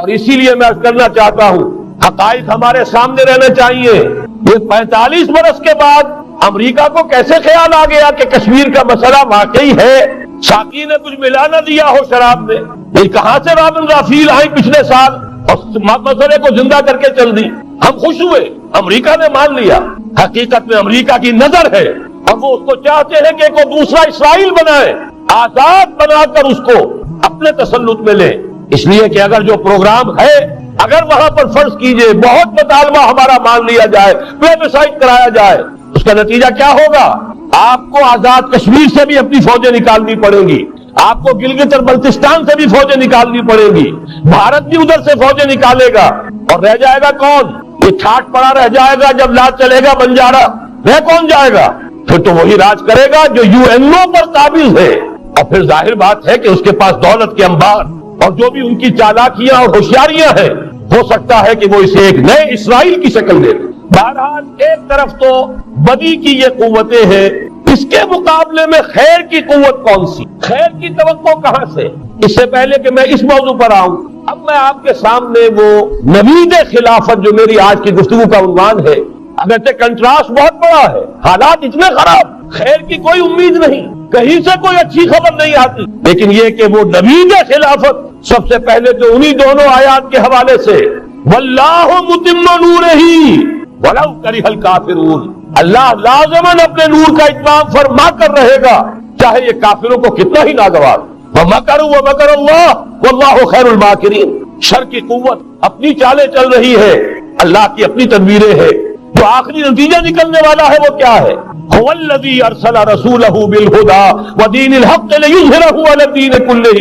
اور اسی لیے میں کرنا چاہتا ہوں، حقائق ہمارے سامنے رہنا چاہیے۔ یہ 45 برس کے بعد امریکہ کو کیسے خیال آ گیا کہ کشمیر کا مسئلہ واقعی ہے، ساقی نے کچھ ملا نہ دیا ہو شراب میں؟ یہ کہاں سے رابن رافیل آئی پچھلے سال اور مسئلے کو زندہ کر کے چل دی؟ ہم خوش ہوئے، امریکہ نے مان لیا۔ حقیقت میں امریکہ کی نظر ہے اور وہ اس کو چاہتے ہیں کہ کوئی دوسرا اسرائیل بنائے، آزاد بنا کر اس کو اپنے تسلط میں لے۔ اس لیے کہ اگر جو پروگرام ہے، اگر وہاں پر فرض کیجئے بہت مطالبہ ہمارا مان لیا جائے، پلیبسائٹ کرایا جائے، اس کا نتیجہ کیا ہوگا؟ آپ کو آزاد کشمیر سے بھی اپنی فوجیں نکالنی پڑیں گی، آپ کو گلگت اور بلتستان سے بھی فوجیں نکالنی پڑیں گی، بھارت بھی ادھر سے فوجیں نکالے گا، اور رہ جائے گا کون؟ یہ ٹھاٹ پڑا رہ جائے گا جب لاج چلے گا بنجارا، رہ کون جائے گا؟ پھر تو وہی راج کرے گا جو UN پر قابض ہے، اور پھر ظاہر بات ہے کہ اس کے پاس دولت کے انبار اور جو بھی ان کی چالاکیاں اور ہوشیاریاں ہیں، ہو سکتا ہے کہ وہ اسے ایک نئے اسرائیل کی شکل دے۔ بہرحال ایک طرف تو بدی کی یہ قوتیں ہیں، اس کے مقابلے میں خیر کی قوت کون سی؟ خیر کی توقع کہاں سے؟ اس سے پہلے کہ میں اس موضوع پر آؤں، اب میں آپ کے سامنے وہ نوید خلافت جو میری آج کی گفتگو کا عنوان ہے، اگرچہ کنٹراسٹ بہت بڑا ہے، حالات اتنے خراب، خیر کی کوئی امید نہیں، کہیں سے کوئی اچھی خبر نہیں آتی، لیکن یہ کہ وہ نوید خلافت سب سے پہلے تو انہی دونوں آیات کے حوالے سے واللہ متم نورہ ولو کرہ الکافرون، اللہ لازماً اپنے نور کا اتمام فرما کر رہے گا چاہے یہ کافروں کو کتنا ہی ناگوار۔ وَمَكَرُوا وَمَكَرَ اللَّهُ وَاللَّهُ خَيْرُ الْمَاكِرِينَ، شر کی قوت اپنی چالیں چل رہی ہے، اللہ کی اپنی تدبیریں ہیں، جو آخری نتیجہ نکلنے والا ہے وہ کیا ہے؟ هُوَ الَّذِي أَرْسَلَ رَسُولَهُ بِالْهُدَى وَدِينِ الْحَقِّ لِيُظْهِرَهُ عَلَى الدِّينِ كُلِّهِ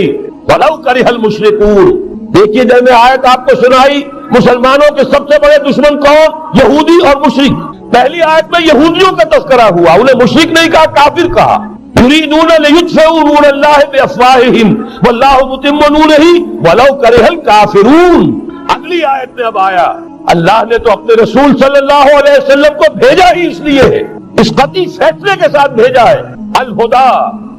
وَلَوْ كَرِهَ الْمُشْرِكُونَ۔ دیکھیے جب میں آیت آپ کو سنائی، مسلمانوں کے سب سے بڑے دشمن کون؟ یہودی اور مشرک۔ پہلی آیت میں یہودیوں کا تذکرہ ہوا، انہیں مشرک نہیں کہا، کافر کہا۔ یریدون لیطفئوا نور اللہ بافواہہم واللہ متم نورہ ولو کرہ الکافرون۔ اگلی آیت میں اب آیا، اللہ نے تو اپنے رسول صلی اللہ علیہ وسلم کو بھیجا ہی اس لیے ہے، اس قطعی فیصلے کے ساتھ بھیجا ہے، الہدا،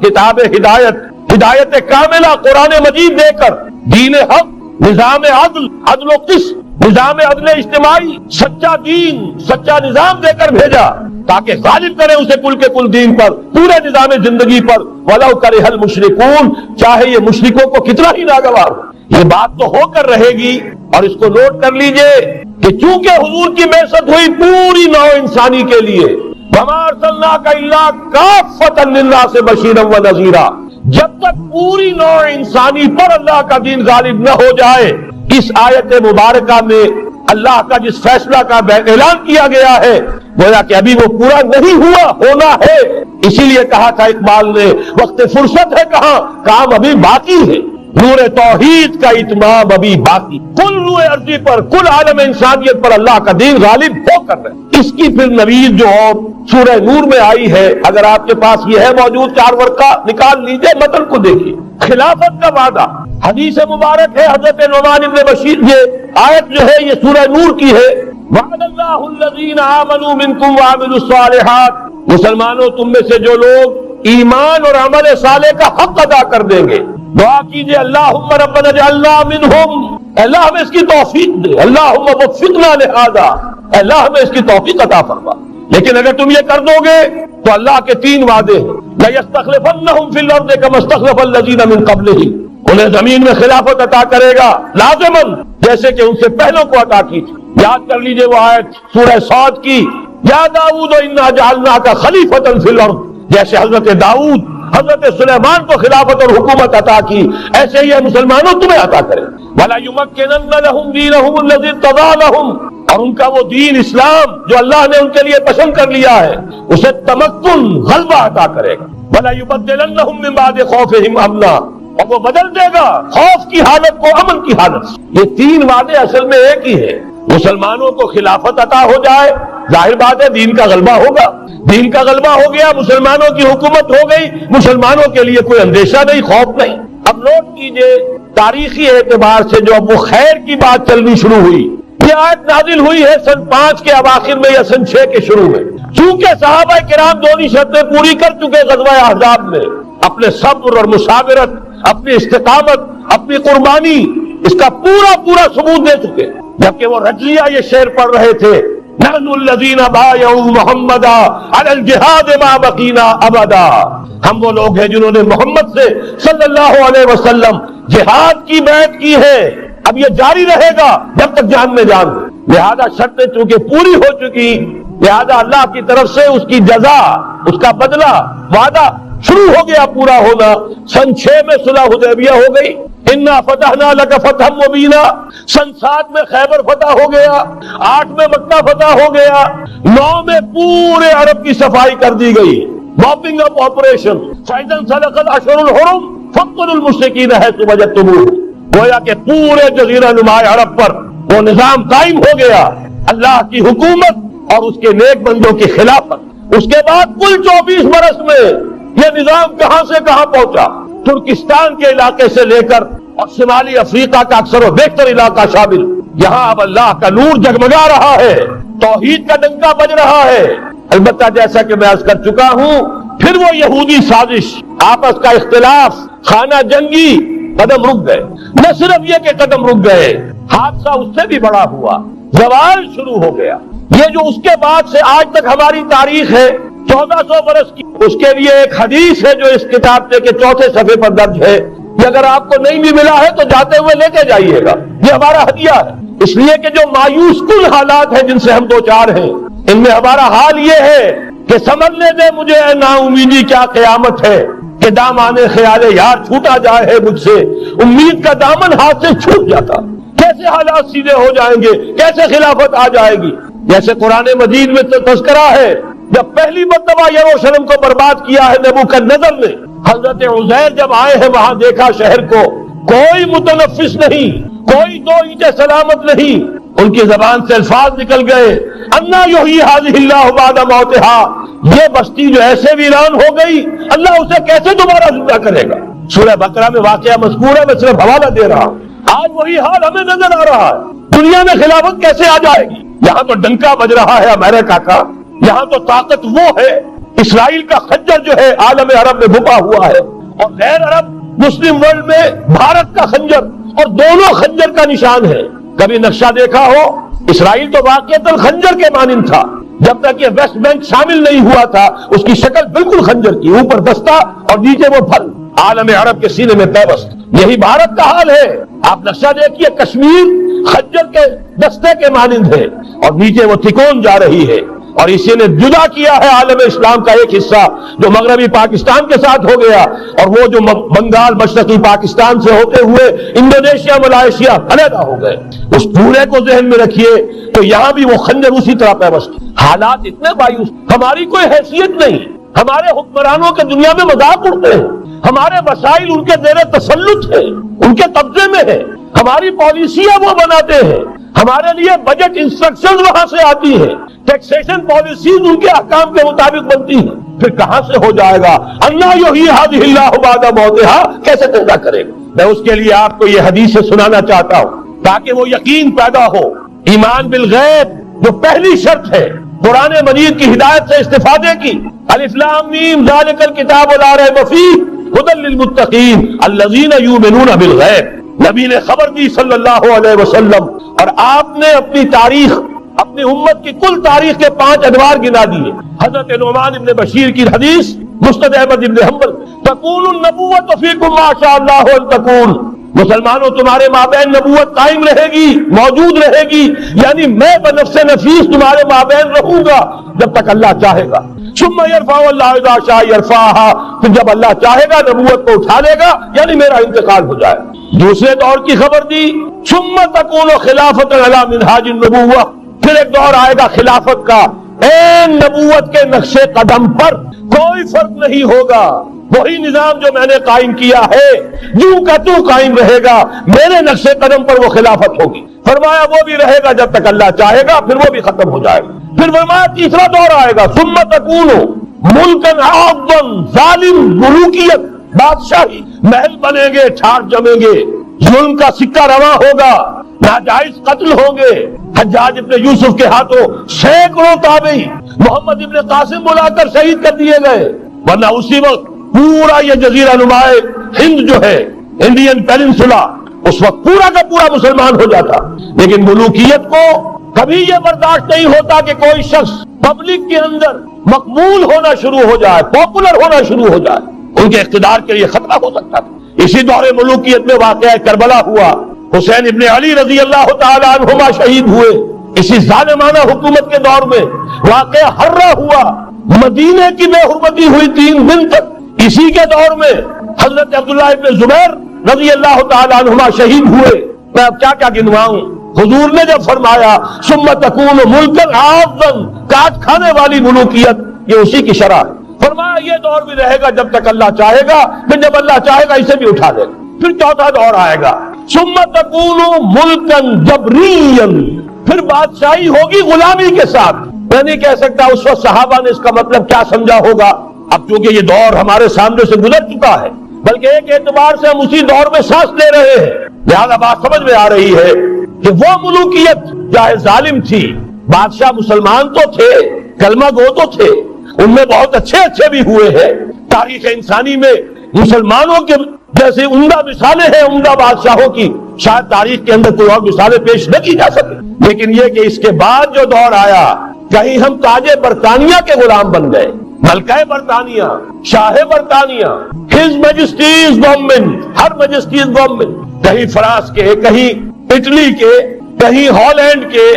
کتاب ہدایت، ہدایت کاملہ قرآن مجید دے کر، دین حق، نظام عدل، عدل و قسط، نظام عدل اجتماعی، سچا دین، سچا نظام دے کر بھیجا تاکہ غالب کرے اسے کل کے کل دین پر، پورے نظام زندگی پر، وَلَوْ كَرِهَ الْمُشْرِكُونَ، چاہے یہ مشرکوں کو کتنا ہی ناگوار ہو۔ یہ بات تو ہو کر رہے گی، اور اس کو نوٹ کر لیجئے کہ چونکہ حضور کی بعثت ہوئی پوری نوع انسانی کے لیے، وَمَا أَرْسَلْنَاكَ إِلَّا كَافَّةً لِلنَّاسِ بَشِيرًا وَنَذِيرًا، جب تک پوری نوع انسانی پر اللہ کا دین غالب نہ ہو جائے، اس آیت مبارکہ میں اللہ کا جس فیصلہ کا اعلان کیا گیا ہے گویا کہ ابھی وہ پورا نہیں ہوا، ہونا ہے۔ اسی لیے کہا تھا اقبال نے، وقت فرصت ہے کہاں، کام ابھی باقی ہے، نور توحید کا اتمام ابھی باقی، کل روئے ارضی پر، کل عالم انسانیت پر اللہ کا دین غالب ہو کر رہے۔ اس کی پھر نوید جو اور سورہ نور میں آئی ہے، اگر آپ کے پاس یہ ہے موجود 4 ورقہ نکال لیجئے، متن کو دیکھیے۔ خلافت کا وعدہ، حدیث مبارک ہے حضرت نعمان بن بشیر، یہ آیت جو ہے یہ سورہ نور کی ہے، وعد اللہ الذین آمنوا منکم وعملوا الصالحات، مسلمانوں تم میں سے جو لوگ ایمان اور عمل صالح کا حق ادا کر دیں گے، دعا کیجئے اللہم ربنا اجعلنا منہم، اللہ ہمیں اس کی توفیق دے، اللہم وفقنا لہذا، اللہ ہمیں اس کی توفیق عطا فرما۔ لیکن اگر تم یہ کر دو گے تو اللہ کے 3 وعدے ہیں، لَيَسْتَخْلِفَنَّهُمْ فِي الْأَرْضِ كَمَا اسْتَخْلَفَ الَّذِينَ مِنْ قَبْلِهِمْ، انہیں زمین میں خلافت عطا کرے گا لازماً، جیسے کہ ان سے پہلوں کو عطا کی تھی۔ یاد کر لیجئے وہ آیت سورہ صاد کی، یا داؤد انا جعلناک خلیفۃ فی الارض، جیسے حضرت داؤد حضرت سلیمان کو خلافت اور حکومت عطا کی، ایسے ہی مسلمانوں تمہیں عطا کرے۔ وَلَا يُمَكِّنَنَّ لَهُمْ دِينَهُمُ الَّذِي ارْتَضَىٰ لَهُمْ، اور ان کا وہ دین اسلام جو اللہ نے ان کے لیے پسند کر لیا ہے اسے تمکن، غلبہ عطا کرے گا۔ وَلَا يُبَدِّلَنَّهُمْ مِن بَعْدِ خَوْفِهِمْ أَمْنًا، اور وہ بدل دے گا خوف کی حالت کو امن کی حالت۔ یہ 3 وعدے اصل میں ایک ہی ہے، مسلمانوں کو خلافت عطا ہو جائے، ظاہر بات ہے دین کا غلبہ ہوگا، دین کا غلبہ ہو گیا، مسلمانوں کی حکومت ہو گئی، مسلمانوں کے لیے کوئی اندیشہ نہیں، خوف نہیں۔ اب نوٹ کیجئے تاریخی اعتبار سے جو اب وہ خیر کی بات چلنی شروع ہوئی، یہ آیت نازل ہوئی ہے سن 5 کے اواخر میں یا سن 6 کے شروع میں، چونکہ صحابہ کرام دونوں شرطیں پوری کر چکے غزوہ احزاب میں، اپنے صبر اور مصابرت، اپنی استقامت، اپنی قربانی، اس کا پورا پورا ثبوت دے چکے، جبکہ وہ رجلیہ یہ شعر پڑھ رہے تھے، نحن الذین بایعوا محمدا علی الجہاد ما بقینا ابدا، ہم وہ لوگ ہیں جنہوں نے محمد سے صلی اللہ علیہ وسلم جہاد کی بیعت کی ہے، اب یہ جاری رہے گا جب تک جان میں جان ہے۔ لہذا شرطیں چونکہ پوری ہو چکی، لہذا اللہ کی طرف سے اس کی جزا، اس کا بدلہ، وعدہ شروع ہو گیا پورا ہونا۔ سن 6 میں صلح حدیبیہ ہو گئی، انا فتحنا لک فتحا مبینا، سن 7 میں خیبر فتح ہو گیا، 8 میں مکہ فتح ہو گیا، 9 میں پورے عرب کی صفائی کر دی گئی، موپنگ اپ آپریشن، فَإِذَا انسلخ الأشهر الحرم فاقتلوا المشرکین حیث وجدتموہم، گویا کہ پورے جزیرہ نما عرب پر وہ نظام قائم ہو گیا، اللہ کی حکومت اور اس کے نیک بندوں کی خلافت۔ اس کے بعد کل 24 برس میں یہ نظام کہاں سے کہاں پہنچا، ترکستان کے علاقے سے لے کر اور شمالی افریقہ کا اکثر و بیشتر علاقہ شامل، یہاں اب اللہ کا نور جگمگا رہا ہے، توحید کا ڈنکا بج رہا ہے۔ البتہ جیسا کہ میں عرض کر چکا ہوں، پھر وہ یہودی سازش، آپس کا اختلاف، خانہ جنگی، قدم رک گئے۔ نہ صرف یہ کہ قدم رک گئے، حادثہ اس سے بھی بڑا ہوا، زوال شروع ہو گیا۔ یہ جو اس کے بعد سے آج تک ہماری تاریخ ہے 1400 برس کی، اس کے لیے ایک حدیث ہے جو اس کتاب کے 4 صفحے پر درج ہے، یہ اگر آپ کو نہیں بھی ملا ہے تو جاتے ہوئے لے کے جائیے گا، یہ ہمارا ہدیہ ہے۔ اس لیے کہ جو مایوس کن حالات ہیں جن سے ہم دوچار ہیں، ان میں ہمارا حال یہ ہے کہ سمجھنے دے مجھے اے نا امیدی کیا قیامت ہے، کہ دامان خیال یار چھوٹا جائے ہے مجھ سے، امید کا دامن ہاتھ سے چھوٹ جاتا، کیسے حالات سیدھے ہو جائیں گے، کیسے خلافت آ جائے گی۔ جیسے قرآن مجید میں تذکرہ ہے، جب پہلی مرتبہ یروشلم کو برباد کیا ہے نبوکدنضر نے، حضرت عزیر جب آئے ہیں وہاں دیکھا شہر کو، کوئی متنفس نہیں، کوئی 2 اینٹیں سلامت نہیں، ان کی زبان سے الفاظ نکل گئے، انا یحیی ھذہ اللہ بعد موتہا، یہ بستی جو ایسے ویران ہو گئی اللہ اسے کیسے دوبارہ زندہ کرے گا۔ سورہ بقرہ میں واقعہ مذکور ہے، میں صرف حوالہ دے رہا ہوں۔ آج وہی حال ہمیں نظر آ رہا ہے، دنیا میں خلافت کیسے آ جائے گی؟ یہاں تو ڈنکا بج رہا ہے امریکہ کا، یہاں تو طاقت وہ ہے، اسرائیل کا خنجر جو ہے عالم عرب میں بھپا ہوا ہے، اور غیر عرب مسلم ورلڈ میں بھارت کا خنجر، اور دونوں خنجر کا نشان ہے۔ کبھی نقشہ دیکھا ہو، اسرائیل تو واقعتاً خنجر کے مانند تھا، جب تک یہ ویسٹ بینک شامل نہیں ہوا تھا اس کی شکل بالکل خنجر کی، اوپر دستہ اور نیچے وہ پھل، عالم عرب کے سینے میں پیوست۔ یہی بھارت کا حال ہے، آپ نقشہ دیکھیے، کشمیر خنجر کے دستے کے مانند ہے اور نیچے وہ تکون جا رہی ہے، اور اسی نے جدا کیا ہے عالم اسلام کا ایک حصہ جو مغربی پاکستان کے ساتھ ہو گیا، اور وہ جو بنگال مشرقی پاکستان سے ہوتے ہوئے انڈونیشیا ملائیشیا علیحدہ ہو گئے۔ اس پورے کو ذہن میں رکھیے تو یہاں بھی وہ خنجر اسی طرح پیوست۔ حالات اتنے مایوس، ہماری کوئی حیثیت نہیں، ہمارے حکمرانوں کے دنیا میں مذاق اڑتے ہیں، ہمارے وسائل ان کے زیر تسلط ہیں، ان کے قبضے میں ہے، ہماری پالیسیاں وہ بناتے ہیں، ہمارے لیے بجٹ انسٹرکشن وہاں سے آتی ہیں، ٹیکسیشن پالیسیز ان کے احکام کے مطابق بنتی ہیں، پھر کہاں سے ہو جائے گا؟ انا یحیی ھذہ اللہ بعد موتہا، کیسے زندہ کرے گا؟ میں اس کے لیے آپ کو یہ حدیث سے سنانا چاہتا ہوں تاکہ وہ یقین پیدا ہو۔ ایمان بالغیب جو پہلی شرط ہے قرآن مجید کی ہدایت سے استفادے کی، الف لام میم ذالک الکتاب لا ریب فیہ ھدی للمتقین الذین یؤمنون بالغیب۔ نبی نے خبر دی صلی اللہ علیہ وسلم، اور آپ نے اپنی تاریخ، اپنی امت کی کل تاریخ کے 5 ادوار گنا دیے۔ حضرت نعمان ابن بشیر کی حدیث، مسند احمد ابن حنبل، تکون النبوۃ فیکم ما شاء اللہ ان تکون، مسلمانوں تمہارے مابین نبوت قائم رہے گی، موجود رہے گی، یعنی میں بنفس نفیس تمہارے مابین رہوں گا جب تک اللہ چاہے گا۔ ثم یرفع اللہ اذا شاء یرفعها، پھر جب اللہ چاہے گا نبوت کو اٹھا لے گا، یعنی میرا انتقال ہو جائے۔ دوسرے دور کی خبر دی، ثم تکون خلافۃ علی منہاج النبوۃ، پھر ایک دور آئے گا خلافت کا، این نبوت کے نقش قدم پر کوئی فرق نہیں ہوگا، وہی نظام جو میں نے قائم کیا ہے یوں کا تو قائم رہے گا، میرے نقش قدم پر وہ خلافت ہوگی۔ فرمایا وہ بھی رہے گا جب تک اللہ چاہے گا، پھر وہ بھی ختم ہو جائے گا۔ پھر فرمایا تیسرا دور آئے گا، ثم تکون ملکن عاضا، ظالم ملوکیت، بادشاہی، محل بنیں گے، ٹھار جمیں گے، ظلم کا سکہ رواں ہوگا، ناجائز قتل ہوں گے۔ حجاج ابن یوسف کے ہاتھوں سینکڑوں تابعی محمد ابن قاسم بلا کر شہید کر دیے گئے، ورنہ اسی وقت پورا یہ جزیرہ نما ہند جو ہے، انڈین پیننسولا، اس وقت پورا کا پورا مسلمان ہو جاتا. لیکن ملوکیت کو کبھی یہ برداشت نہیں ہوتا کہ کوئی شخص پبلک کے اندر مقبول ہونا شروع ہو جائے, پاپولر ہونا شروع ہو جائے. ان کے اقتدار کے لیے خطرہ ہو سکتا تھا. اسی دور ملوکیت میں واقعہ کربلا ہوا, حسین ابن علی رضی اللہ تعالی عنہما شہید ہوئے. اسی ظالمانہ حکومت کے دور میں واقعہ ہررا ہوا, مدینے کی بے حرمتی ہوئی 3 دن تک. اسی کے دور میں حضرت عبداللہ ابن زبیر رضی اللہ تعالی عنہما شہید ہوئے. میں اب کیا گنواؤں. حضور نے جب فرمایا ثم تکون ملکا عاضا, کاٹ کھانے والی ملوکیت, یہ اسی کی شرح ہے. فرمایا یہ دور بھی رہے گا جب تک اللہ چاہے گا, پھر جب اللہ چاہے گا اسے بھی اٹھا دے گا. پھر چوتھا دور آئے گا ثم تکون ملکا جبریا, پھر بادشاہی ہوگی غلامی کے ساتھ. میں نہیں کہہ سکتا اس وقت صحابہ نے اس کا مطلب کیا سمجھا ہوگا, اب چونکہ یہ دور ہمارے سامنے سے گزر چکا ہے, بلکہ ایک اعتبار سے ہم اسی دور میں سانس لے رہے ہیں. لہذا بات سمجھ میں آ رہی ہے کہ وہ ملوکیت چاہے ظالم تھی, بادشاہ مسلمان تو تھے, کلمہ گو تو تھے, ان میں بہت اچھے بھی ہوئے ہیں. تاریخ انسانی میں مسلمانوں کے جیسے عمدہ مثالیں ہیں عمدہ بادشاہوں کی, شاید تاریخ کے اندر کوئی اور مثالیں پیش نہ کی جا سکے. لیکن یہ کہ اس کے بعد جو دور آیا, کہیں ہم تاج برطانیہ کے غلام بن گئے, ملکہ برطانیہ, شاہ برطانیہ, ہز میجسٹیز گورنمنٹ, ہر میجسٹیز گورنمنٹ, کہیں فرانس کے, کہیں اٹلی کے, کہیں ہالینڈ کے,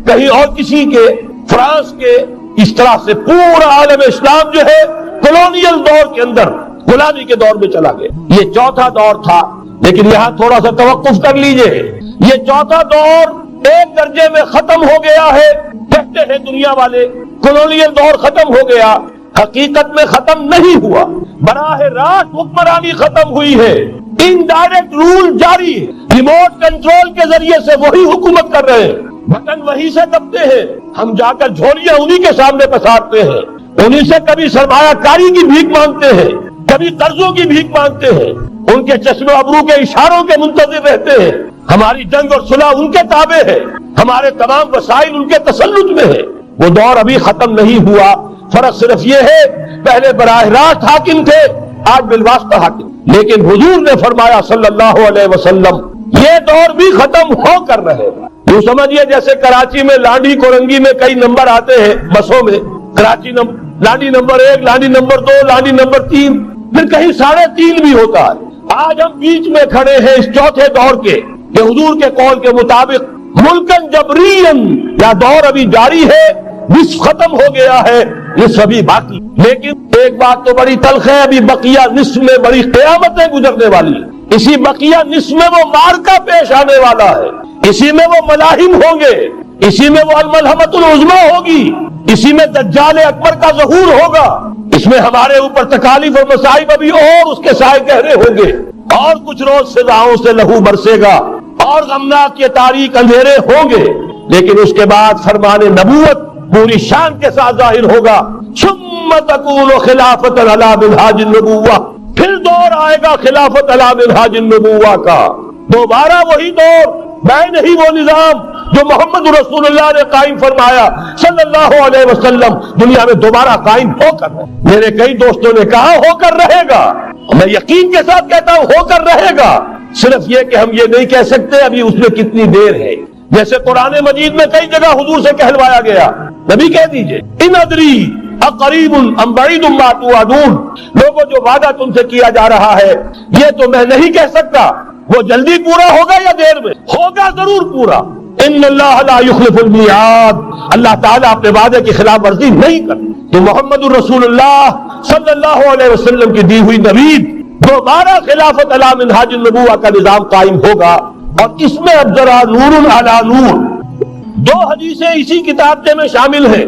کہیں اور کسی کے, فرانس کے. اس طرح سے پورا عالم اسلام جو ہے کولونیل دور کے اندر غلامی کے دور میں چلا گیا. یہ چوتھا دور تھا. لیکن یہاں تھوڑا سا توقف کر لیجئے, یہ چوتھا دور ایک درجے میں ختم ہو گیا ہے. کہتے ہیں دنیا والے کولونیل دور ختم ہو گیا, حقیقت میں ختم نہیں ہوا. براہ راست حکمرانی ختم ہوئی ہے, انڈائریکٹ رول جاری ہے. ریموٹ کنٹرول کے ذریعے سے وہی حکومت کر رہے ہیں, بٹن وہی سے دبتے ہیں, ہم جا کر جھولیاں انہی کے سامنے پسارتے ہیں, انہی سے کبھی سرمایہ کاری کی بھیک مانگتے ہیں, کبھی قرضوں کی بھیک مانگتے ہیں, ان کے چشم ابرو کے اشاروں کے منتظر رہتے ہیں. ہماری جنگ اور صلح ان کے تابع ہے, ہمارے تمام وسائل ان کے تسلط میں ہے. وہ دور ابھی ختم نہیں ہوا. فرق صرف یہ ہے, پہلے براہ راست حاکم تھے, آج بالواسطہ حاکم. لیکن حضور نے فرمایا صلی اللہ علیہ وسلم یہ دور بھی ختم ہو کر رہے گا. یوں سمجھیے جیسے کراچی میں لانڈی کورنگی میں کئی نمبر آتے ہیں بسوں میں, Karachi Landhi number 1, Landhi number 2, Landhi number 3, پھر کہیں 3.5 بھی ہوتا ہے. آج ہم بیچ میں کھڑے ہیں اس چوتھے دور کے, کہ حضور کے قول کے مطابق ملکن جبرین, یا دور ابھی جاری ہے, نصف ختم ہو گیا ہے, نصف ابھی باقی. لیکن ایک بات تو بڑی تلخ ہے, ابھی بقیہ نصف میں بڑی قیامتیں گزرنے والی ہیں. اسی بقیہ نصف میں وہ مارکا پیش آنے والا ہے, اسی میں وہ ملاحم ہوں گے, اسی میں وہ الملحمۃ العظمیٰ ہوگی, اسی میں دجال اکبر کا ظہور ہوگا, اس میں ہمارے اوپر تکالیف اور مصائب ابھی اور اس کے سائے گہرے ہوں گے, اور کچھ روز سزاؤں سے لہو برسے گا, اور غمناک کے تاریک اندھیرے ہوں گے. لیکن اس کے بعد فرمان نبوت پوری شان کے ساتھ ظاہر ہوگا. ثم تکون خلافت علی منہاج النبوہ, پھر دور آئے گا خلافت علی منہاج النبوہ کا, دوبارہ وہی دور, میں نہیں وہ نظام جو محمد رسول اللہ نے قائم فرمایا صلی اللہ علیہ وسلم, دنیا میں دوبارہ قائم ہو کر رہے. میرے کئی دوستوں نے کہا ہو کر رہے گا, میں یقین کے ساتھ کہتا ہوں ہو کر رہے گا. صرف یہ کہ ہم یہ نہیں کہہ سکتے ابھی اس میں کتنی دیر ہے. جیسے قرآن مجید میں کئی جگہ حضور سے کہلوایا گیا, نبی کہہ دیجئے ان ادری اقریب ام بعید ما توعدون, لوگوں جو وعدہ تم سے کیا جا رہا ہے یہ تو میں نہیں کہہ سکتا, وہ جلدی پورا ہوگا یا دیر میں ہوگا, ضرور پورا. ان اللہ لا یخلف المیعاد, اللہ تعالیٰ اپنے وعدے کی خلاف ورزی نہیں کرتا. تو محمد الرسول اللہ صلی اللہ علیہ وسلم کی دی ہوئی نوید, دوبارہ خلافت علی منہاج النبوہ کا نظام قائم ہوگا. اور اس میں اب ذرا نور علی نور, 2 حدیثیں اسی کتابچے میں شامل ہیں.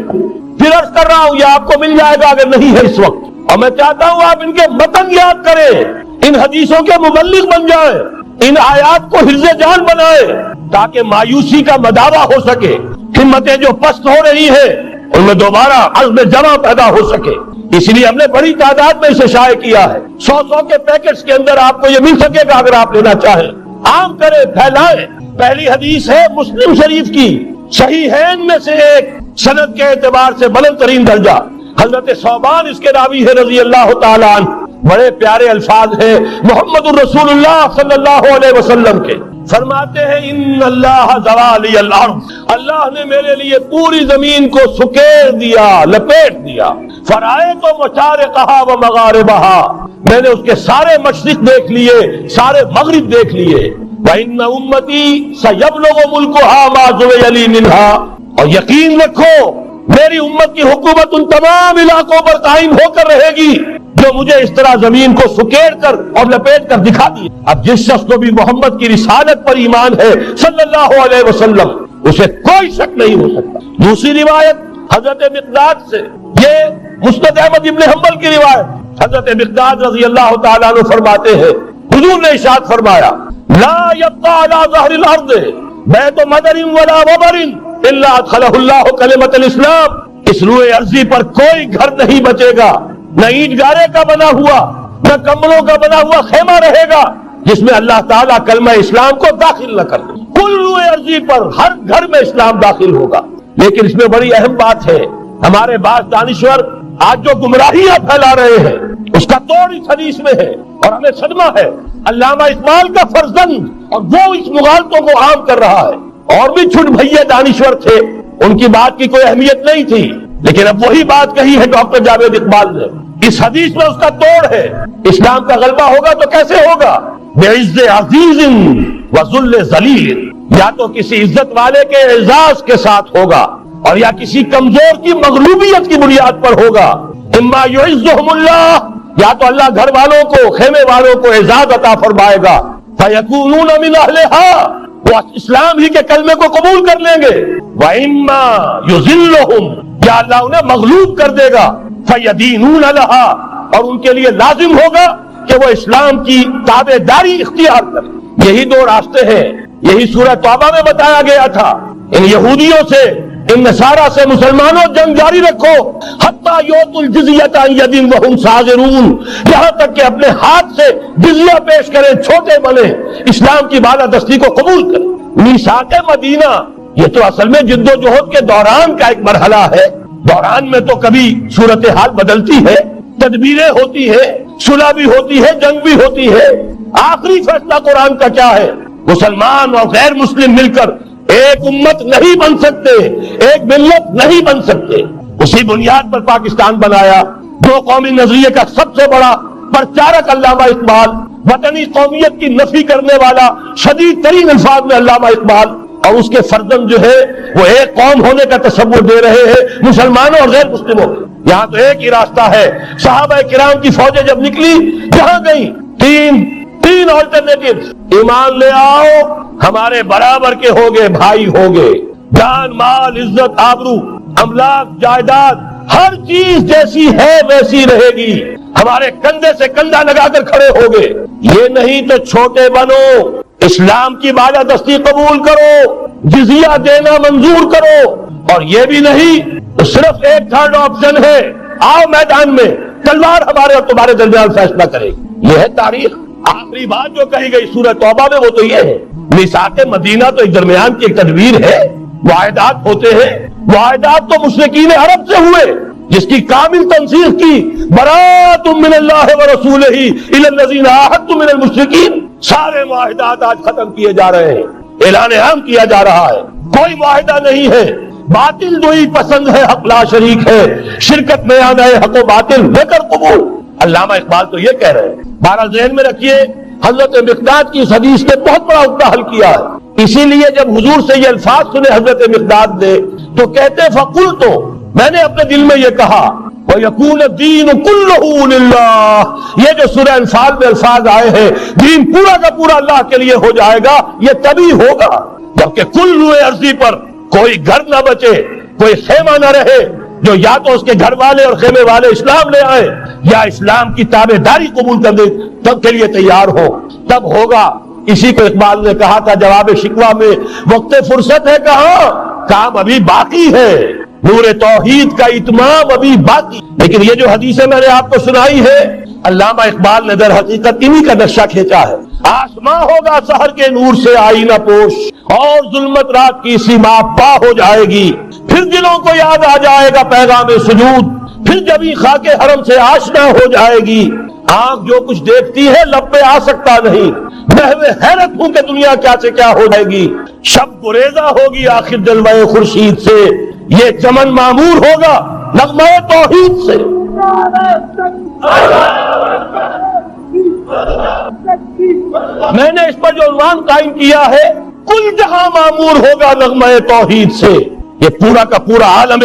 پھر عرض کر رہا ہوں یہ آپ کو مل جائے گا اگر نہیں ہے اس وقت, اور میں چاہتا ہوں آپ ان کے متن یاد کریں, ان حدیثوں کے مبلغ بن جائیں, ان آیات کو حفظ جان بنائیں, تاکہ مایوسی کا مداوع ہو سکے, ہمتیں جو پست ہو رہی ہیں ان میں دوبارہ عزم جمع پیدا ہو سکے. اس لیے ہم نے بڑی تعداد میں اسے شائع کیا ہے. 100 کے پیکٹس کے اندر آپ کو یہ مل سکے گا اگر آپ لینا چاہیں. عام کریں, پھیلائیں. پہلی حدیث ہے مسلم شریف کی, صحیحین میں سے ایک, سند کے اعتبار سے بلند ترین درجہ. حضرت ثوبان اس کے راوی ہے رضی اللہ تعالیٰ عنہ. بڑے پیارے الفاظ ہیں محمد الرسول اللہ صلی اللہ علیہ وسلم کے. فرماتے ہیں ان اللہ زوالی الارض، اللہ نے میرے لیے پوری زمین کو سکیر دیا، لپیٹ دیا. فرائیت مشارقہا و مغاربہا، میں نے اس کے سارے مشرق دیکھ لیے، سارے مغرب دیکھ لیے. وَإِنَّ أُمَّتِي سَيَبْلُغُ مُلْكُهَا مَا زُوِيَ لِي مِنْهَا، اور یقین رکھو میری امت کی حکومت ان تمام علاقوں پر قائم ہو کر رہے گی جو مجھے اس طرح زمین کو سکیڑ کر اور لپیٹ کر دکھا دی. اب جس شخص کو بھی محمد کی رسالت پر ایمان ہے صلی اللہ علیہ وسلم، اسے کوئی شک نہیں ہو سکتا. دوسری روایت حضرت مقداد سے، یہ مسند احمد ابن حنبل کی روایت، حضرت مقداد رضی اللہ تعالیٰ عنہ فرماتے ہیں حضور نے ارشاد فرمایا لا يبقى على ظهر الارض بیت مدر ولا وبر الا ادخلہ اللہ کلمۃ الاسلام، اس روئے ارضی پر کوئی گھر نہیں بچے گا، نہ اینٹ گارے کا بنا ہوا نہ کمروں کا بنا ہوا خیمہ رہے گا جس میں اللہ تعالیٰ کلمہ اسلام کو داخل نہ کر دے. کل روئے ارضی پر ہر گھر میں اسلام داخل ہوگا. لیکن اس میں بڑی اہم بات ہے، ہمارے بعض دانشور آج جو گمراہیاں پھیلا رہے ہیں اس کا توڑ اس حدیث میں ہے اور ہمیں صدمہ ہے. علامہ اقبال کا فرزند اور وہ اس مغالطوں کو عام کر رہا ہے. اور بھی چھٹ بھئیے دانشور تھے، ان کی بات کی کوئی اہمیت نہیں تھی، لیکن اب وہی بات کہی ہے ڈاکٹر جاوید اقبال نے. اس حدیث میں اس کا توڑ ہے. اسلام کا غلبہ ہوگا تو کیسے ہوگا؟ بعز عزیز و ذل ذلیل، یا تو کسی عزت والے کے اعزاز کے ساتھ ہوگا اور یا کسی کمزور کی مغلوبیت کی بنیاد پر ہوگا. اما یعزہم اللہ، یا تو اللہ گھر والوں کو، خیمے والوں کو اعزاز عطا فرمائے گا، فیکونون من اہلہا، وہ اسلام ہی کے کلمے کو قبول کر لیں گے. وَإِمَّا يُذِلُّهُمْ، یا اللہ انہیں مغلوب کر دے گا، فَيَدِينُونَ لَهَا، اور ان کے لیے لازم ہوگا کہ وہ اسلام کی تابع داری اختیار کریں. یہی دو راستے ہیں. یہی سورہ توبہ میں بتایا گیا تھا، ان یہودیوں سے، ان نصارہ سے مسلمانوں جنگ جاری رکھو حتی یؤتوا الجزیۃ عن ید وہم صاغرون، یہاں تک کہ اپنے ہاتھ سے جزیہ پیش کریں، چھوٹے بنے، اسلام کی بالادستی کو قبول کریں. میثاق مدینہ یہ تو اصل میں جد و جہد کے دوران کا ایک مرحلہ ہے. دوران میں تو کبھی صورتحال بدلتی ہے، تدبیریں ہوتی ہے، صلح بھی ہوتی ہے، جنگ بھی ہوتی ہے. آخری فیصلہ قرآن کا کیا ہے؟ مسلمان اور غیر مسلم مل کر ایک امت نہیں بن سکتے، ایک ملت نہیں بن سکتے. اسی بنیاد پر پاکستان بنایا. دو قومی نظریے کا سب سے بڑا پرچارک علامہ اقبال، وطنی قومیت کی نفی کرنے والا شدید ترین الفاظ میں علامہ اقبال، اور اس کے فرزند جو ہے وہ ایک قوم ہونے کا تصور دے رہے ہیں مسلمانوں اور غیر مسلموں کو. یہاں تو ایک ہی راستہ ہے. صحابہ کرام کی فوجیں جب نکلی جہاں گئی، تین آلٹرنیٹیوز. ایمان لے آؤ، ہمارے برابر کے ہوگے، بھائی ہوگے، جان مال عزت آبرو املاک جائیداد ہر چیز جیسی ہے ویسی رہے گی، ہمارے کندھے سے کندھا لگا کر کھڑے ہوگے. یہ نہیں تو چھوٹے بنو، اسلام کی بالادستی قبول کرو، جزیہ دینا منظور کرو. اور یہ بھی نہیں تو صرف ایک تھرڈ آپشن ہے، آؤ میدان میں، تلوار ہمارے اور تمہارے درمیان فیصلہ کرے گی. یہ ہے تاریخ. آخری بات جو کہی گئی سورہ توبہ میں وہ تو یہ ہے. میثاق مدینہ تو ایک درمیان کی ایک تدبیر ہے. معاہدات ہوتے ہیں، معاہدات تو مشرکین عرب سے ہوئے جس کی کامل تنسیخ کی براۃ من اللہ ورسولہ الی الذین عاہدتم من المشرکین. سارے معاہدات آج ختم کیے جا رہے ہیں، اعلان عام کیا جا رہا ہے. کوئی معاہدہ نہیں ہے. باطل جو ہی پسند ہے، حق لا شریک ہے. شرکت میں آنا ہے، حق و باطل لے کر قبول. علامہ اقبال تو یہ کہہ رہے ہیں. بہرحال ذہن میں رکھیے حضرت مقداد کی اس حدیث نے بہت بڑا عقدہ حل کیا ہے. اسی لیے جب حضور سے یہ الفاظ سنے حضرت مقداد نے تو کہتے فقلت، میں نے اپنے دل میں یہ کہا وَيَكُونَ الدِّينُ كُلُّهُ لِلَّهِ، یہ جو سورہ انفال میں الفاظ آئے ہیں دین پورا کا پورا اللہ کے لیے ہو جائے گا. یہ تبھی ہوگا جبکہ کل روئے ارضی پر کوئی گھر نہ بچے، کوئی خیمہ نہ رہے جو یا تو اس کے گھر والے اور خیمے والے اسلام لے آئے یا اسلام کی تابع داری قبول کر دے، تب کے لیے تیار ہو، تب ہوگا. اسی کو اقبال نے کہا تھا جواب شکوہ میں، وقت فرصت ہے کہاں، کام ابھی باقی ہے، نور توحید کا اتمام ابھی باقی. لیکن یہ جو حدیثیں میں نے آپ کو سنائی ہے، علامہ اقبال نے در حقیقت انہی کا نقشہ کھینچا ہے. آسماں ہوگا سحر کے نور سے آئینہ پوش، اور ظلمت رات کی سیما پا ہو جائے گی. پھر دلوں کو یاد آ جائے گا پیغام سجود، پھر جبھی خاک حرم سے آشنا ہو جائے گی. آنکھ جو کچھ دیکھتی ہے لب پہ آ سکتا نہیں، محو حیرت ہوں کہ دنیا کیا سے کیا ہو جائے گی، شب گریزہ ہوگی آخر جلوہ خورشید سے، یہ چمن معمور ہوگا نغمہ توحید سے۔ میں نے اس پر جو عنوان قائم کیا ہے، کل جہاں معمور ہوگا نغمہ توحید سے، یہ پورا کا پورا عالم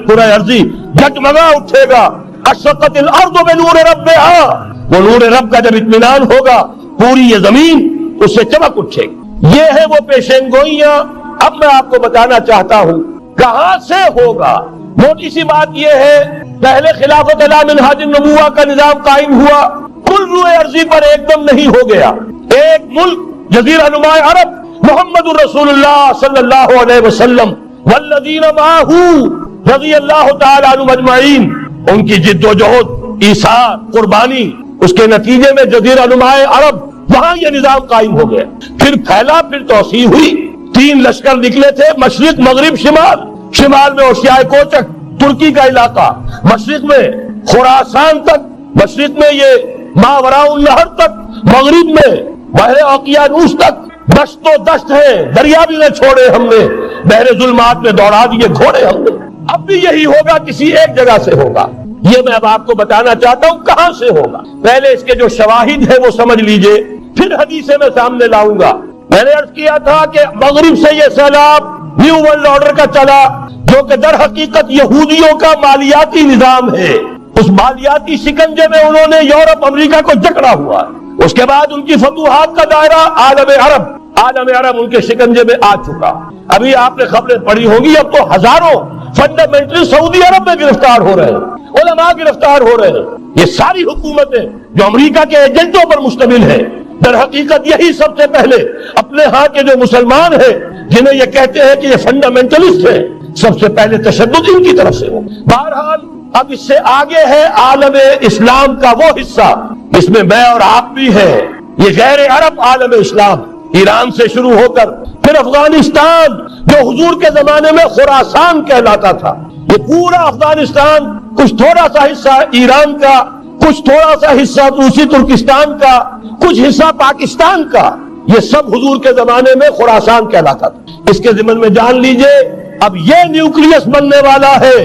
کرہ ارضی جگمگا اٹھے گا۔ اشرقت الارض بنور ربہا، وہ نور رب کا جب اطمینان ہوگا پوری یہ زمین اس سے چمک اٹھے گی۔ یہ ہے وہ پیشین گوئیاں۔ اب میں آپ کو بتانا چاہتا ہوں کہاں سے ہوگا۔ موٹی سی بات یہ ہے، پہلے خلافت علی منہاج النبوہ کا نظام قائم ہوا، کل روئے ارضی پر ایک دم نہیں ہو گیا۔ ایک ملک جزیرہ نما عرب، محمد الرسول اللہ صلی اللہ علیہ وسلم والذین معہ رضی اللہ تعالی عنہم اجمعین، ان کی جد و جہد، ایثار، قربانی، اس کے نتیجے میں جزیرہ نما عرب وہاں یہ نظام قائم ہو گیا۔ پھر پھیلا، پھر توسیع ہوئی، 3 لشکر نکلے تھے، مشرق، مغرب، شمال۔ شمال میں اوشیائے کوچک ترکی کا علاقہ، مشرق میں خراسان تک، مشرق میں یہ ماوراء النہر تک، مغرب میں بحر اوقیانوس تک۔ دشت و دشت ہے، دریا بھی نہ چھوڑے ہم نے، بحر ظلمات میں دوڑا دیے گھوڑے ہم نے۔ اب بھی یہی ہوگا، کسی ایک جگہ سے ہوگا۔ یہ میں اب آپ کو بتانا چاہتا ہوں کہاں سے ہوگا۔ پہلے اس کے جو شواہد ہے وہ سمجھ لیجئے، پھر حدیثیں میں سامنے لاؤں گا۔ میں نے عرض کیا تھا کہ مغرب سے یہ سیلاب نیو ورلڈ آرڈر کا چلا، جو کہ در حقیقت یہودیوں کا مالیاتی نظام ہے۔ اس مالیاتی شکنجے میں انہوں نے یورپ، امریکہ کو جکڑا ہوا۔ اس کے بعد ان کی فتوحات کا دائرہ عالم عرب ان کے شکنجے میں آ چکا۔ ابھی آپ نے خبریں پڑھی ہوں گی، اب تو ہزاروں فنڈامنٹل سعودی عرب میں گرفتار ہو رہے ہیں، علماء گرفتار ہو رہے ہیں۔ یہ ساری حکومتیں جو امریکہ کے ایجنٹوں پر مشتمل ہیں، در حقیقت یہی سب سے پہلے اپنے ہاں کے جو مسلمان ہیں، جنہیں یہ کہتے ہیں کہ یہ فنڈامنٹلسٹ ہیں، سب سے پہلے تشدد ان کی طرف سے ہو۔ بہرحال اب اس سے آگے ہے عالم اسلام کا وہ حصہ، اس میں میں اور آپ بھی ہیں، یہ غیر عرب عالم اسلام، ایران سے شروع ہو کر پھر افغانستان، جو حضور کے زمانے میں خراسان کہلاتا تھا، یہ پورا افغانستان، کچھ تھوڑا سا حصہ ایران کا، کچھ تھوڑا سا حصہ روسی ترکستان کا، کچھ حصہ پاکستان کا، یہ سب حضور کے زمانے میں خراسان کہلاتا تھا۔ اس کے ضمن میں جان لیجئے اب یہ نیوکلیس بننے والا ہے،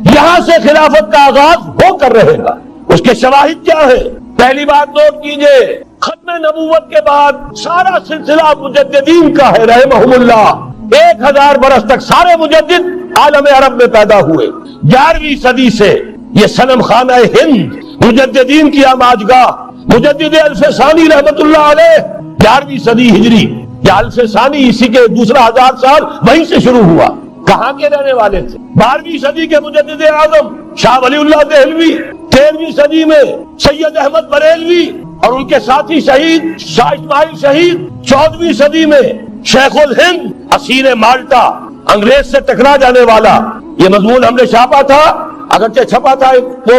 یہاں سے خلافت کا آغاز ہو کر رہے گا۔ اس کے شواہد کیا ہے؟ پہلی بات نوٹ کیجئے، ختم نبوت کے بعد سارا سلسلہ مجددین کا ہے رحمہم اللہ۔ 1000 برس تک سارے مجدد عالم عرب میں پیدا ہوئے۔ 11ویں صدی سے یہ صنم خانہ ہند، مجددین کی آماجگاہ، مجدد الف ثانی رحمت اللہ علیہ، 11ویں صدی ہجری، یا الف ثانی اسی کے دوسرا 1000 سال وہیں سے شروع ہوا۔ کہاں کے رہنے والے تھے؟ 12ویں صدی کے مجدد اعظم شاہ ولی اللہ دہلوی، 13ویں صدی میں سید احمد بریلوی اور ان کے ساتھی شہید شاہ اسماعیل شہید، 14ویں صدی میں شیخ الہند اسیر مالٹا، انگریز سے ٹکرا جانے والا۔ یہ مضمون ہم نے چھاپا تھا، اگرچہ چھپا تھا وہ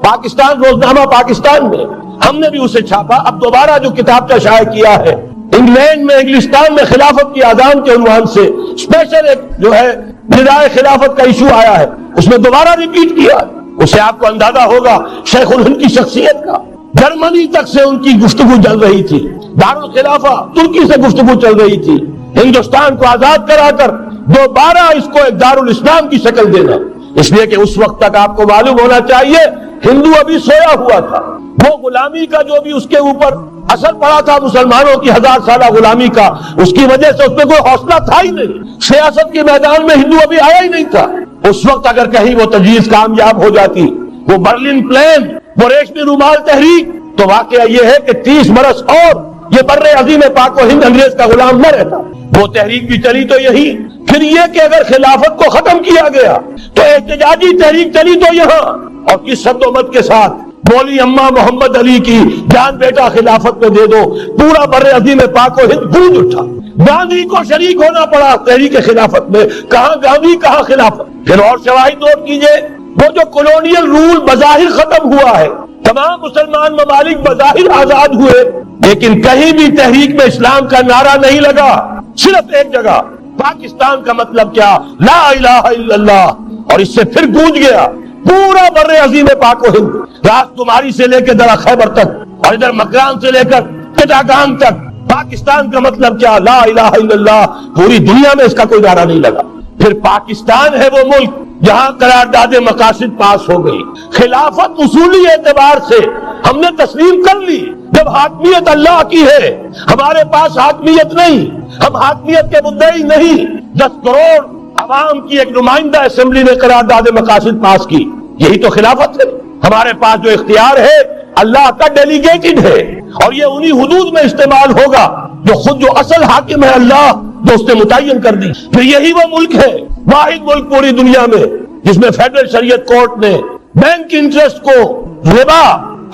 پاکستان روزنامہ پاکستان میں، ہم نے بھی اسے چھاپا۔ اب دوبارہ جو کتاب کا شائع کیا ہے، انگلینڈ میں، انگلستان میں خلافت کی اذان کے عنوان سے اسپیشل ایک جو ہے ندائے خلافت کا ایشو آیا ہے، اس میں دوبارہ ریپیٹ کیا۔ اسے آپ کو اندازہ ہوگا شیخ الہند کی شخصیت کا۔ جرمنی تک سے ان کی گفتگو چل رہی تھی، دارالخلافہ ترکی سے گفتگو چل رہی تھی، ہندوستان کو آزاد کرا کر دوبارہ اس کو ایک دارالاسلام کی شکل دینا۔ اس لیے کہ اس وقت تک آپ کو معلوم ہونا چاہیے ہندو ابھی سویا ہوا تھا، وہ غلامی کا جو بھی اس کے اوپر اثر پڑا تھا مسلمانوں کی 1000 سالہ غلامی کا، اس کی وجہ سے اس میں کوئی حوصلہ تھا ہی نہیں، سیاست کے میدان میں ہندو ابھی آیا ہی نہیں تھا۔ اس وقت اگر کہیں وہ تجویز کامیاب ہو جاتی، وہ برلن پلان، وہ ریشمی رومال تحریک، تو واقعہ یہ ہے کہ 30 برس اور یہ بر عظیم پاک و ہند انگریز کا غلام نہ رہتا۔ وہ تحریک بھی چلی تو یہی، پھر یہ کہ اگر خلافت کو ختم کیا گیا تو احتجاجی تحریک چلی تو یہاں، اور کس سد و مد کے ساتھ، مولوی اماں محمد علی کی جان بیٹا خلافت میں دے دو، پورا بر عظیم پاک و ہند گونج اٹھا۔ گاندھی کو شریک ہونا پڑا تحریک خلافت میں، کہاں گاندھی کہاں خلافت۔ پھر اور شواہد نوٹ کیجئے، وہ جو کولونیل رول بظاہر ختم ہوا ہے، تمام مسلمان ممالک بظاہر آزاد ہوئے، لیکن کہیں بھی تحریک میں اسلام کا نعرہ نہیں لگا، صرف ایک جگہ، پاکستان کا مطلب کیا؟ لا الہ الا اللہ، اور اس سے پھر گونج گیا پورا بر عظیم پاک و ہند، راس تمہاری سے لے کے درا خیبر تک اور ادھر مکران سے لے کر چٹاگانگ تک پاکستان کا مطلب کیا؟ لا الہ الا اللہ. پوری دنیا میں اس کا کوئی نعرہ نہیں لگا. پھر پاکستان ہے وہ ملک جہاں قرارداد مقاصد پاس ہو گئی. خلافت اصولی اعتبار سے ہم نے تسلیم کر لی. جب حاکمیت اللہ کی ہے، ہمارے پاس حاکمیت نہیں، ہم حاکمیت کے مدعی نہیں. 10 کروڑ عوام کی ایک نمائندہ اسمبلی نے قرارداد مقاصد پاس کی. یہی تو خلافت ہے. ہمارے پاس جو اختیار ہے اللہ کا ڈیلیگیٹڈ ہے، اور یہ انہی حدود میں استعمال ہوگا جو خود جو اصل حاکم ہے اللہ، جو اس نے متعین کر دی. پھر یہی وہ ملک ہے، واحد ملک پوری دنیا میں جس میں فیڈرل شریعت کورٹ نے بینک انٹرسٹ کو ربا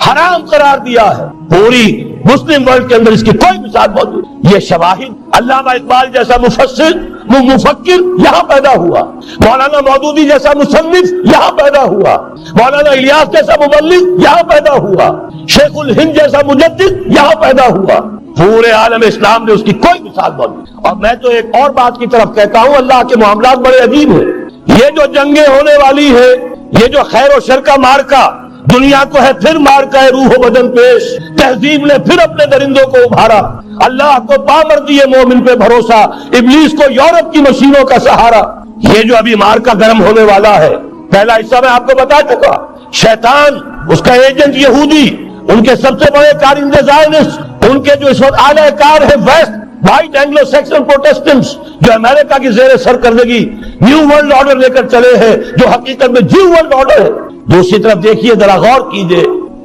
حرام قرار دیا ہے. پوری مسلم ورلڈ کے اندر اس کی کوئی مثال موجود. یہ شواہد علامہ اقبال جیسا مفکر یہاں پیدا ہوا، مولانا مودودی جیسا مصنف یہاں پیدا ہوا، مولانا الیاس جیسا مبلغ یہاں پیدا ہوا، شیخ الہند جیسا مجدد یہاں پیدا ہوا. پورے عالم اسلام نے اس کی کوئی مثال موجود. اور میں تو ایک اور بات کی طرف کہتا ہوں، اللہ کے معاملات بڑے عجیب ہیں. یہ جو جنگیں ہونے والی ہے، یہ جو خیر و شر کا مارکا دنیا کو ہے، پھر مارکا ہے روح و بدن پیش. تہذیب نے پھر اپنے درندوں کو ابھارا. اللہ کو پامردی مومن پہ بھروسہ، ابلیس کو یورپ کی مشینوں کا سہارا. یہ جو ابھی مارکا گرم ہونے والا ہے، پہلا حصہ میں آپ کو بتا چکا. شیطان، اس کا ایجنٹ یہودی، ان کے سب سے بڑے کارندے زائنسٹ، ان کے جو اس وقت اعلی کار ہے west, white Anglo Saxon Protestants, جو امریکہ کی زیر سرکردگی نیو ورلڈ آرڈر لے کر چلے ہیں، جو حقیقت میں نیو ورلڈ آرڈر ہے. دوسری طرف دیکھیے، ذرا غور کیجئے،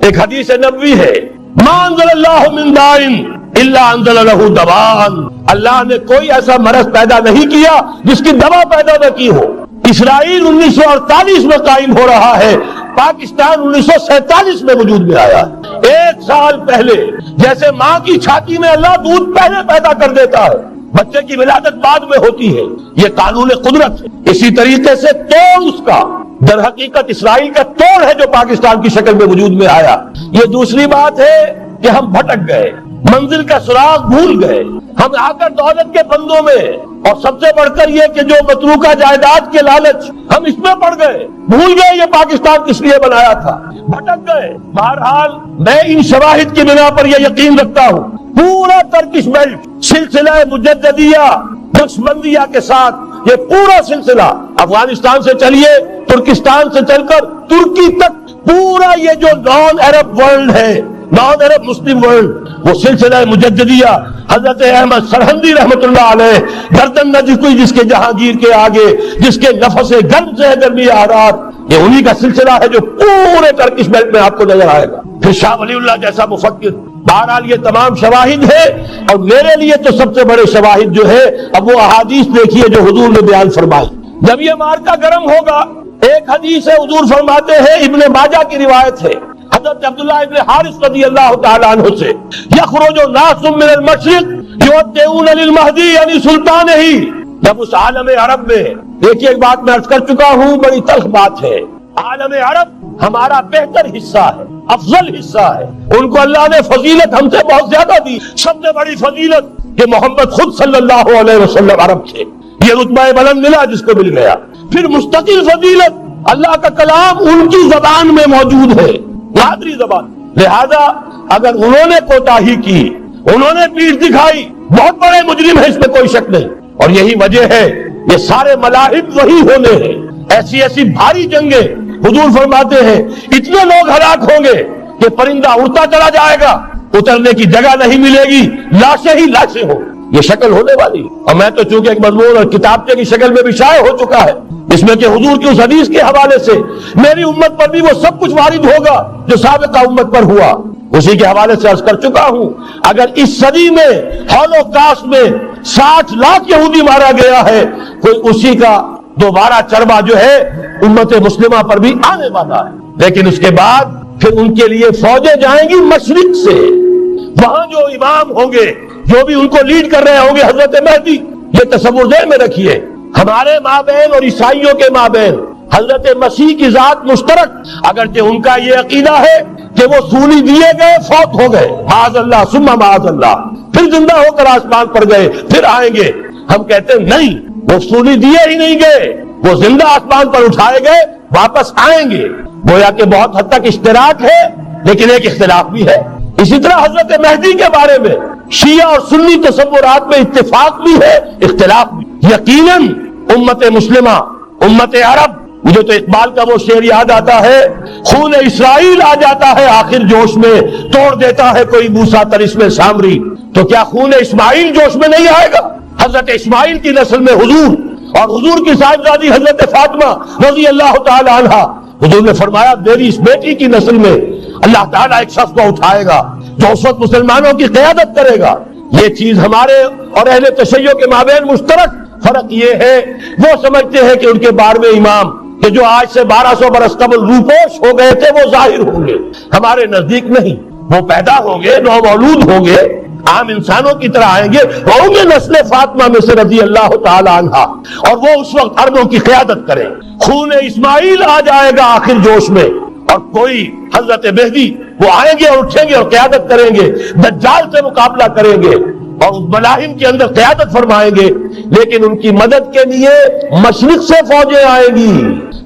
ایک حدیث نبوی ہے، ما انزل اللہ من دائن الا انزل لہ دواء. اللہ نے کوئی ایسا مرض پیدا نہیں کیا جس کی دوا پیدا نہ کی ہو. اسرائیل 1948 میں قائم ہو رہا ہے، پاکستان 1947 میں وجود میں آیا. 1 سال پہلے جیسے ماں کی چھاتی میں اللہ دودھ پہلے پیدا کر دیتا ہے، بچے کی ولادت بعد میں ہوتی ہے. یہ قانون قدرت ہے. اسی طریقے سے توڑ اس کا در حقیقت اسرائیل کا توڑ ہے جو پاکستان کی شکل میں وجود میں آیا. یہ دوسری بات ہے کہ ہم بھٹک گئے، منزل کا سراغ بھول گئے. ہم آ کر دولت کے بندوں میں، اور سب سے بڑھ کر یہ کہ جو متروکہ جائیداد کے لالچ، ہم اس میں پڑ گئے، بھول گئے یہ پاکستان کس لیے بنایا تھا، بھٹک گئے. بہرحال میں ان شواہد کی بنا پر یہ یقین رکھتا ہوں، پورا ترکش بیلٹ سلسلہ مجددیہ نقشبندیہ کے ساتھ، یہ پورا سلسلہ افغانستان سے چلیے، ترکستان سے چل کر ترکی تک، پورا یہ جو نان عرب ورلڈ ہے، نان عرب مسلم ورلڈ، وہ سلسلہ مجددیہ حضرت احمد سرہندی رحمت اللہ علیہ، گردن نہ جھکی جس کے جہانگیر کے آگے، جس کے نفس گرم سے گرمی آرات، یہ انہی کا سلسلہ ہے جو پورے ترکش بیلٹ میں آپ کو نظر آئے گا. پھر شاہ ولی اللہ جیسا مفکر. بہرحال یہ تمام شواہد ہے، اور میرے لیے تو سب سے بڑے شواہد جو ہے، اب وہ احادیث دیکھیے جو حضور نے بیان فرمائی. جب یہ مارکا گرم ہوگا، ایک حدیث ہے، حضور فرماتے ہیں، ابن ماجہ کی روایت ہے، حضرت عبداللہ ابن حارث رضی اللہ تعالیٰ عنہ سے، یخرج ناس من المشرق یودعون للمہدی یعنی سلطان ہی. جب اس عالم عرب میں، دیکھیے ایک بات میں عرض کر چکا ہوں، بڑی تلخ بات ہے، عالم عرب ہمارا بہتر حصہ ہے، افضل حصہ ہے. ان کو اللہ نے فضیلت ہم سے بہت زیادہ دی. سب سے بڑی فضیلت کہ محمد خود صلی اللہ علیہ وسلم عرب تھے، یہ رتبہ بلند ملا جس کو مل گیا. پھر مستقل فضیلت، اللہ کا کلام ان کی زبان میں موجود ہے، مادری زبان. لہذا اگر انہوں نے کوتاہی کی، انہوں نے پیٹھ دکھائی، بہت بڑے مجرم ہیں، اس میں کوئی شک نہیں. اور یہی وجہ ہے یہ سارے ملاحب وہی ہونے ہیں. ایسی ایسی بھاری جنگیں، حضور فرماتے ہیں اتنے لوگ ہلاک ہوں گے کہ پرندہ اڑتا چلا جائے گا، اترنے کی جگہ نہیں ملے گی، لاشیں ہی لاشیں ہوں. یہ شکل ہونے والی. اور میں تو چونکہ ایک مضمون اور کتابچے کی شکل میں بھی شائع ہو چکا ہے، اس میں کہ حضور کی اس حدیث کے حوالے سے میری امت پر بھی وہ سب کچھ وارد ہوگا جو سابقہ امت پر ہوا، اسی کے حوالے سے عرض کر چکا ہوں. اگر اس صدی میں ہولوکاسٹ میں 60 لاکھ یہودی مارا گیا ہے، کوئی اسی کا دوبارہ چربا جو ہے امت مسلمہ پر بھی آنے والا ہے. لیکن اس کے بعد پھر ان کے لیے فوجیں جائیں گی مشرق سے. وہاں جو امام ہوں گے، جو بھی ان کو لیڈ کر رہے ہوں گے، حضرت مہدی. یہ تصور ذہن میں رکھیے، ہمارے مابین اور عیسائیوں کے مابین حضرت مسیح کی ذات مشترک، اگرچہ ان کا یہ عقیدہ ہے کہ وہ سولی دیے گئے، فوت ہو گئے، معاذ اللہ ثم معاذ اللہ، پھر زندہ ہو کر آسمان پر گئے، پھر آئیں گے. ہم کہتے ہیں نہیں، وہ سولی دیے ہی نہیں گئے، وہ زندہ آسمان پر اٹھائے گئے، واپس آئیں گے. گویا کہ بہت حد تک اشتراک ہے، لیکن ایک اختلاف بھی ہے. اسی طرح حضرت مہدی کے بارے میں شیعہ اور سنی تصورات میں اتفاق بھی ہے، اختلاف بھی۔ یقیناً امت مسلمہ، امت عرب، مجھے تو اقبال کا وہ شعر یاد آتا ہے، خون اسرائیل آ جاتا ہے آخر جوش میں، توڑ دیتا ہے کوئی موسیٰ طرسم سامری۔ تو کیا خون اسماعیل جوش میں نہیں آئے گا؟ حضرت اسماعیل کی نسل میں حضور اور حضور کی صاحبزادی حضرت فاطمہ رضی اللہ تعالی عنہ، حضور نے فرمایا میری اس بیٹی کی نسل میں اللہ تعالیٰ ایک شخص کو اٹھائے گا جو اس وقت مسلمانوں کی قیادت کرے گا۔ یہ چیز ہمارے اور اہل تشیع کے مابین مشترک فرق یہ ہے، وہ سمجھتے ہیں کہ ان کے 12ویں امام کہ جو آج سے 1200 برس قبل روپوش ہو گئے تھے وہ ظاہر ہوں گے، ہمارے نزدیک نہیں، وہ پیدا ہوں گے، نو مولود ہوں گے، عام انسانوں کی طرح آئیں گے، ہوں گے نسل فاطمہ میں سے رضی اللہ تعالی عنہا، اور وہ اس وقت عربوں کی قیادت کریں۔ خون اسماعیل آ جائے گا آخر جوش میں، اور کوئی حضرت مہدی وہ آئیں گے اور اٹھیں گے اور قیادت کریں گے، دجال سے مقابلہ کریں گے اور اس ملاحم کے اندر قیادت فرمائیں گے، لیکن ان کی مدد کے لیے مشرق سے فوجیں آئیں گی۔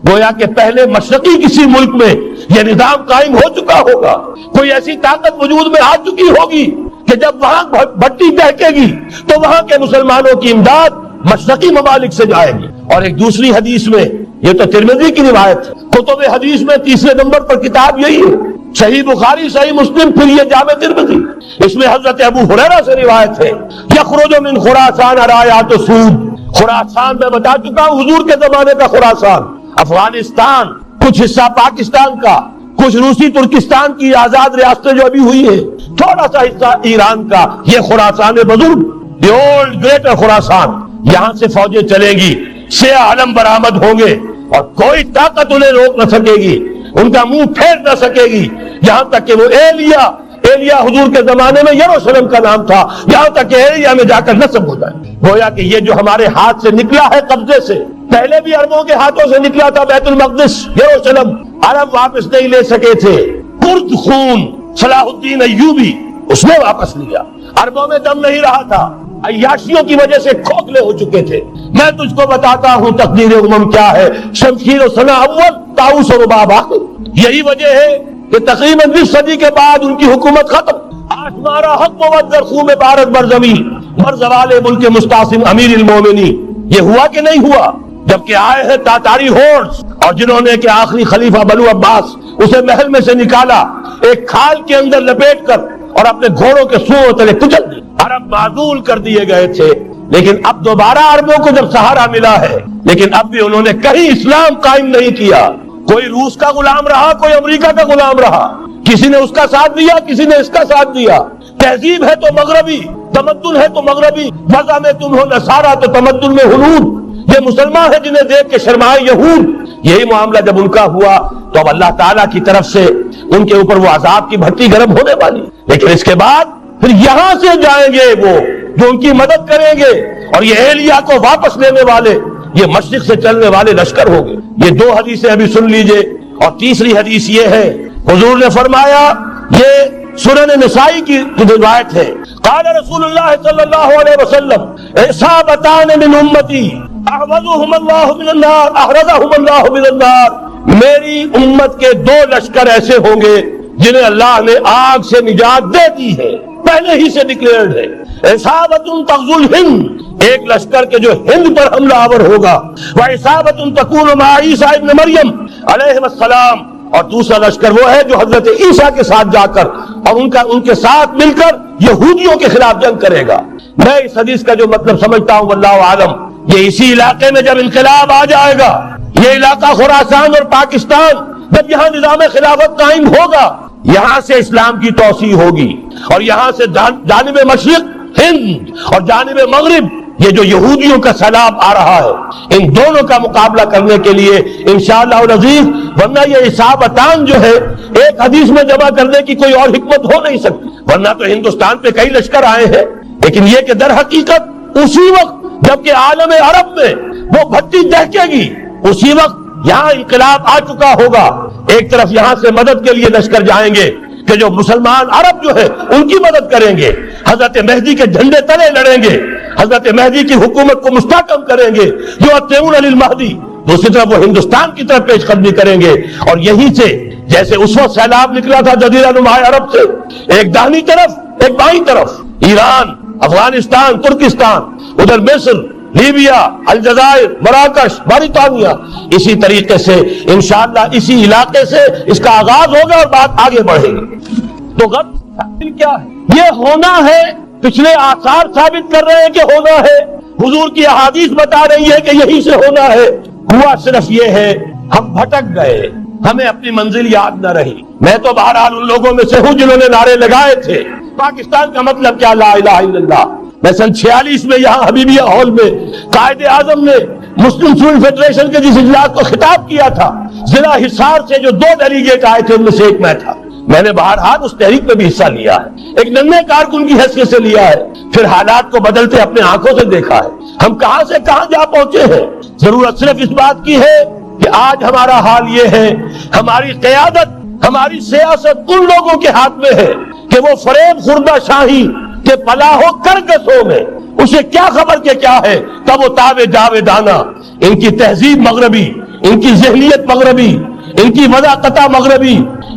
گویا کہ پہلے مشرقی کسی ملک میں یہ نظام قائم ہو چکا ہوگا، کوئی ایسی طاقت وجود میں آ چکی ہوگی کہ جب وہاں بھٹی دہکے گی تو وہاں کے مسلمانوں کی امداد مشرقی ممالک سے جائے گی۔ اور ایک دوسری حدیث میں، یہ تو ترمذی کی روایت ہے، کتب حدیث میں تیسرے نمبر پر کتاب یہی ہے، صحیح بخاری، صحیح مسلم، پھر یہ جامع ترمذی، اس میں حضرت ابو ہریرہ سے روایت ہے، یخرج من خراسان رایات سود، خراسان میں بتا چکا ہوں حضور کے زمانے کا خراسان، افغانستان، کچھ حصہ پاکستان کا، کچھ روسی ترکستان کی آزاد ریاستیں جو ابھی ہوئی ہیں، تھوڑا سا حصہ ایران کا، یہ خراسان بزرگ، دی اولڈ گریٹر خراسان، یہاں سے فوجیں چلیں گی، سیاہ علم برآمد ہوں گے اور کوئی طاقت انہیں روک نہ سکے گی، ان کا منہ پھیر نہ سکے گی، یہاں تک کہ وہ ایلیا حضور کے زمانے میں یروشلم کا نام تھا، یہاں تک کہ ایلیا میں جا کر نصب ہوتا ہے۔ گویا کہ یہ جو ہمارے ہاتھ سے نکلا ہے قبضے سے، پہلے بھی عربوں کے ہاتھوں سے نکلا تھا، بیت المقدس، یروشلم، عرب واپس نہیں لے سکے تھے، کرد خون صلاح الدین ایوبی اس نے واپس لیا، عربوں میں دم نہیں رہا تھا، عیاشیوں کی وجہ سے کھوکھلے ہو چکے تھے۔ میں تجھ کو بتاتا ہوں تقدیر امم کیا ہے، شمشیر و سنا اول، طاؤس و رباب آخر۔ یہی وجہ ہے کہ تقریباً 20 صدی کے بعد ان کی حکومت ختم، آشمارا حق موت در خون بارد بر زمین بر زوال ملک مستعصم امیر المومنین۔ یہ ہوا کہ نہیں ہوا؟ جبکہ آئے ہیں تاتاری ہورس، اور جنہوں نے کہ آخری خلیفہ بنو عباس اسے محل میں سے نکالا، ایک کھال کے اندر لپیٹ کر اور اپنے گھوڑوں کے سوؤں تلے کچل دی۔ عرب معزول کر دیے گئے تھے، لیکن اب دوبارہ عربوں کو جب سہارا ملا ہے، لیکن اب بھی انہوں نے کہیں اسلام قائم نہیں کیا، کوئی روس کا غلام رہا، کوئی امریکہ کا غلام رہا، کسی نے اس کا ساتھ دیا، کسی نے اس کا ساتھ دیا۔ تہذیب ہے تو مغربی، تمدن ہے تو مغربی، وضع میں تم ہو نصارہ تو تمدن میں ہنود، یہ مسلمان ہے جنہیں دیکھ کے شرمائے یہود۔ یہی معاملہ جب ان کا ہوا تو اب اللہ تعالیٰ کی طرف سے ان کے اوپر وہ عذاب کی بھٹی گرم ہونے والی، لیکن اس کے بعد پھر یہاں سے جائیں گے وہ جو ان کی مدد کریں گے، اور یہ ایلیا کو واپس لینے والے یہ مشرق سے چلنے والے لشکر ہوں گے۔ یہ دو حدیثیں ابھی سن لیجئے، اور تیسری حدیث یہ ہے، حضور نے فرمایا، یہ سنن نسائی کی روایت ہے، قال رسول اللہ صلی اللہ علیہ وسلم عصابتان من امتی احرزهم اللہ من النار احرزهم اللہ من النار، میری امت کے دو لشکر ایسے ہوں گے جنہیں اللہ نے آگ سے نجات دے دی ہے، پہلے ہی سے ڈکلیئرڈ ہے۔ عصابت تغزو الہند، ایک لشکر کے جو ہند پر حملہ آور ہوگا، وعصابت تکون مع عیسیٰ ابن مریم علیہ السلام، اور دوسرا لشکر وہ ہے جو حضرت عیسیٰ کے ساتھ جا کر اور ان کے ساتھ مل کر یہودیوں کے خلاف جنگ کرے گا۔ میں اس حدیث کا جو مطلب سمجھتا ہوں واللہ عالم، یہ اسی علاقے میں جب انقلاب آ جائے گا، یہ علاقہ خراسان اور پاکستان، جب یہاں نظام خلافت قائم ہوگا، یہاں سے اسلام کی توسیع ہوگی، اور یہاں سے جانب مشرق ہند اور جانب مغرب یہ جو یہودیوں کا سیلاب آ رہا ہے، ان دونوں کا مقابلہ کرنے کے لیے انشاءاللہ العزیز، ورنہ یہ عصابتان جو ہے ایک حدیث میں جمع کرنے کی کوئی اور حکمت ہو نہیں سکتی، ورنہ تو ہندوستان پہ کئی لشکر آئے ہیں، لیکن یہ کہ در حقیقت اسی وقت جبکہ عالم عرب میں وہ بھٹی دہکے گی، اسی وقت یہاں انقلاب آ چکا ہوگا، ایک طرف یہاں سے مدد کے لیے لشکر جائیں گے کہ جو مسلمان عرب جو ہے ان کی مدد کریں گے، حضرت مہدی کے جھنڈے تلے لڑیں گے، حضرت مہدی کی حکومت کو مستحکم کریں گے، جو اتبعون للمہدی، دوسری طرف وہ ہندوستان کی طرف پیش قدمی کریں گے، اور یہیں سے جیسے اس وقت سیلاب نکلا تھا جزیرہ نما عرب سے، ایک داہنی طرف ایک بائیں طرف، ایران، افغانستان، ترکستان، ادھر مصر، لیبیا، الجزائر، مراکش، موریتانیہ، اسی طریقے سے انشاءاللہ اسی علاقے سے اس کا آغاز ہوگا اور بات آگے بڑھے گی۔ تو غرض کیا ہے؟ یہ ہونا ہے، پچھلے آثار ثابت کر رہے ہیں کہ ہونا ہے، حضور کی احادیث بتا رہی ہے کہ یہی سے ہونا ہے۔ ہوا صرف یہ ہے ہم بھٹک گئے، ہمیں اپنی منزل یاد نہ رہی۔ میں تو بہرحال ان لوگوں میں سے ہوں جنہوں نے نعرے لگائے تھے پاکستان کا مطلب کیا، لا الہ الا اللہ۔ میں سن 46 میں یہاں حبیبیہ ہال میں قائد اعظم نے مسلم اسٹوڈنٹ فیڈریشن کے جس اجلاس کو خطاب کیا تھا، ضلع حصار سے جو 2 ڈیلیگیٹ آئے تھے ان میں سے ایک میں تھا۔ میں نے بہرحال اس تحریک میں بھی حصہ لیا ہے، ایک ننھے کارکن کی حیثیت سے لیا ہے، پھر حالات کو بدلتے اپنے آنکھوں سے دیکھا ہے، ہم کہاں سے کہاں جا پہنچے ہیں۔ ضرورت صرف اس بات کی ہے کہ آج ہمارا حال یہ ہے، ہماری قیادت، ہماری سیاست ان لوگوں کے ہاتھ میں ہے کہ وہ فریب خوردہ شاہی کہ پلاح و کرگسوں میں اسے کیا خبر کہ کیا ہے، تب وہ تاب جاویدانہ، ان کی تہذیب مغربی، ان کی ذہنیت مغربی، ان کی وضاقتہ مغربی،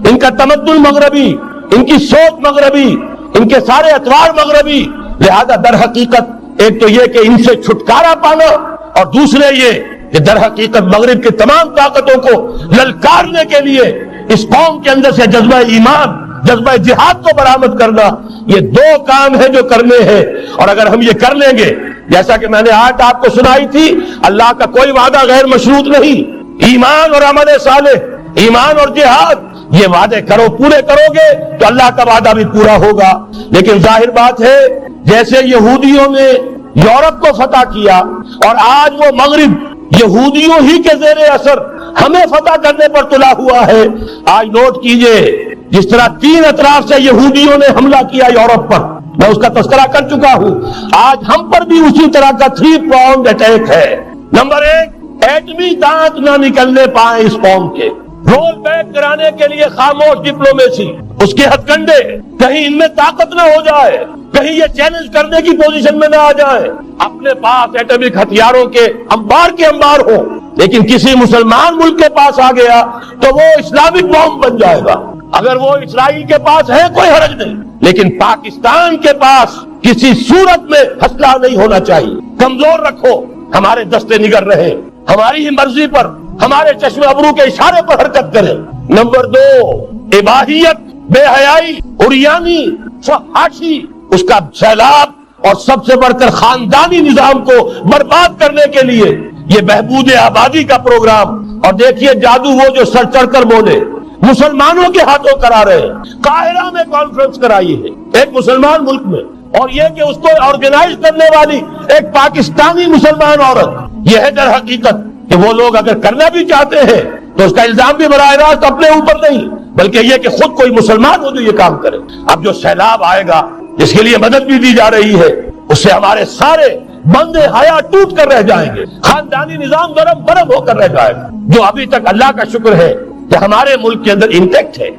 ان کا تمدن مغربی، ان کی سوچ مغربی، ان کے سارے اطوار مغربی۔ لہذا در حقیقت ایک تو یہ کہ ان سے چھٹکارا پانا، اور دوسرے یہ کہ در حقیقت مغرب کی تمام طاقتوں کو للکارنے کے لیے اس قوم کے اندر سے جذبہ ایمان، جذبہ جہاد کو برآمد کرنا، یہ 2 کام ہیں جو کرنے ہیں۔ اور اگر ہم یہ کر لیں گے، جیسا کہ میں نے آج آپ کو سنائی تھی، اللہ کا کوئی وعدہ غیر مشروط نہیں، ایمان اور عمل صالح، ایمان اور جہاد، یہ وعدے پورے کرو گے تو اللہ کا وعدہ بھی پورا ہوگا۔ لیکن ظاہر بات ہے جیسے یہودیوں نے یورپ کو فتح کیا اور آج وہ مغرب یہودیوں ہی کے زیر اثر ہمیں فتح کرنے پر تلا ہوا ہے۔ آج نوٹ کیجئے جس طرح 3 اطراف سے یہودیوں نے حملہ کیا یورپ پر، میں اس کا تذکرہ کر چکا ہوں، آج ہم پر بھی اسی طرح کا 3 پراؤنڈ اٹیک ہے۔ نمبر 1، ایٹمی دانت نہ نکلنے پائیں اس قوم کے، رول بیک کرانے کے لیے خاموش ڈپلومیسی، اس کے ہتھ کنڈے، کہیں ان میں طاقت نہ ہو جائے، کہیں یہ چیلنج کرنے کی پوزیشن میں نہ آ جائے، اپنے پاس ایٹمک ہتھیاروں کے انبار ہو، لیکن کسی مسلمان ملک کے پاس آ گیا تو وہ اسلامک بم بن جائے گا۔ اگر وہ اسرائیل کے پاس ہے کوئی حرج نہیں، لیکن پاکستان کے پاس کسی صورت میں اسلحہ نہیں ہونا چاہیے۔ کمزور رکھو، ہمارے دستے نگر رہے، ہماری ہی مرضی پر، ہمارے چشم ابرو کے اشارے پر حرکت کریں۔ نمبر 2، اباحیت، بے حیائی، عریانی، فحاشی، اس کا سیلاب اور سب سے بڑھ کر خاندانی نظام کو برباد کرنے کے لیے یہ بہبود آبادی کا پروگرام۔ اور دیکھیے جادو وہ جو سر چڑھ کر بولے، مسلمانوں کے ہاتھوں کرا رہے ہیں۔ قاہرہ میں کانفرنس کرائی ہے ایک مسلمان ملک میں، اور یہ کہ اس کو آرگنائز کرنے والی ایک پاکستانی مسلمان عورت۔ یہ ہے در حقیقت کہ وہ لوگ اگر کرنا بھی چاہتے ہیں تو اس کا الزام بھی براہ راست اپنے اوپر نہیں، بلکہ یہ کہ خود کوئی مسلمان ہو جو یہ کام کرے۔ اب جو سیلاب آئے گا جس کے لیے مدد بھی دی جا رہی ہے، اس سے ہمارے سارے بندے حیا ٹوٹ کر رہ جائیں گے، خاندانی نظام برم ہو کر رہ جائے گا۔ جو ابھی تک اللہ کا شکر ہے کہ ہمارے ملک کے اندر انٹیکٹ ہے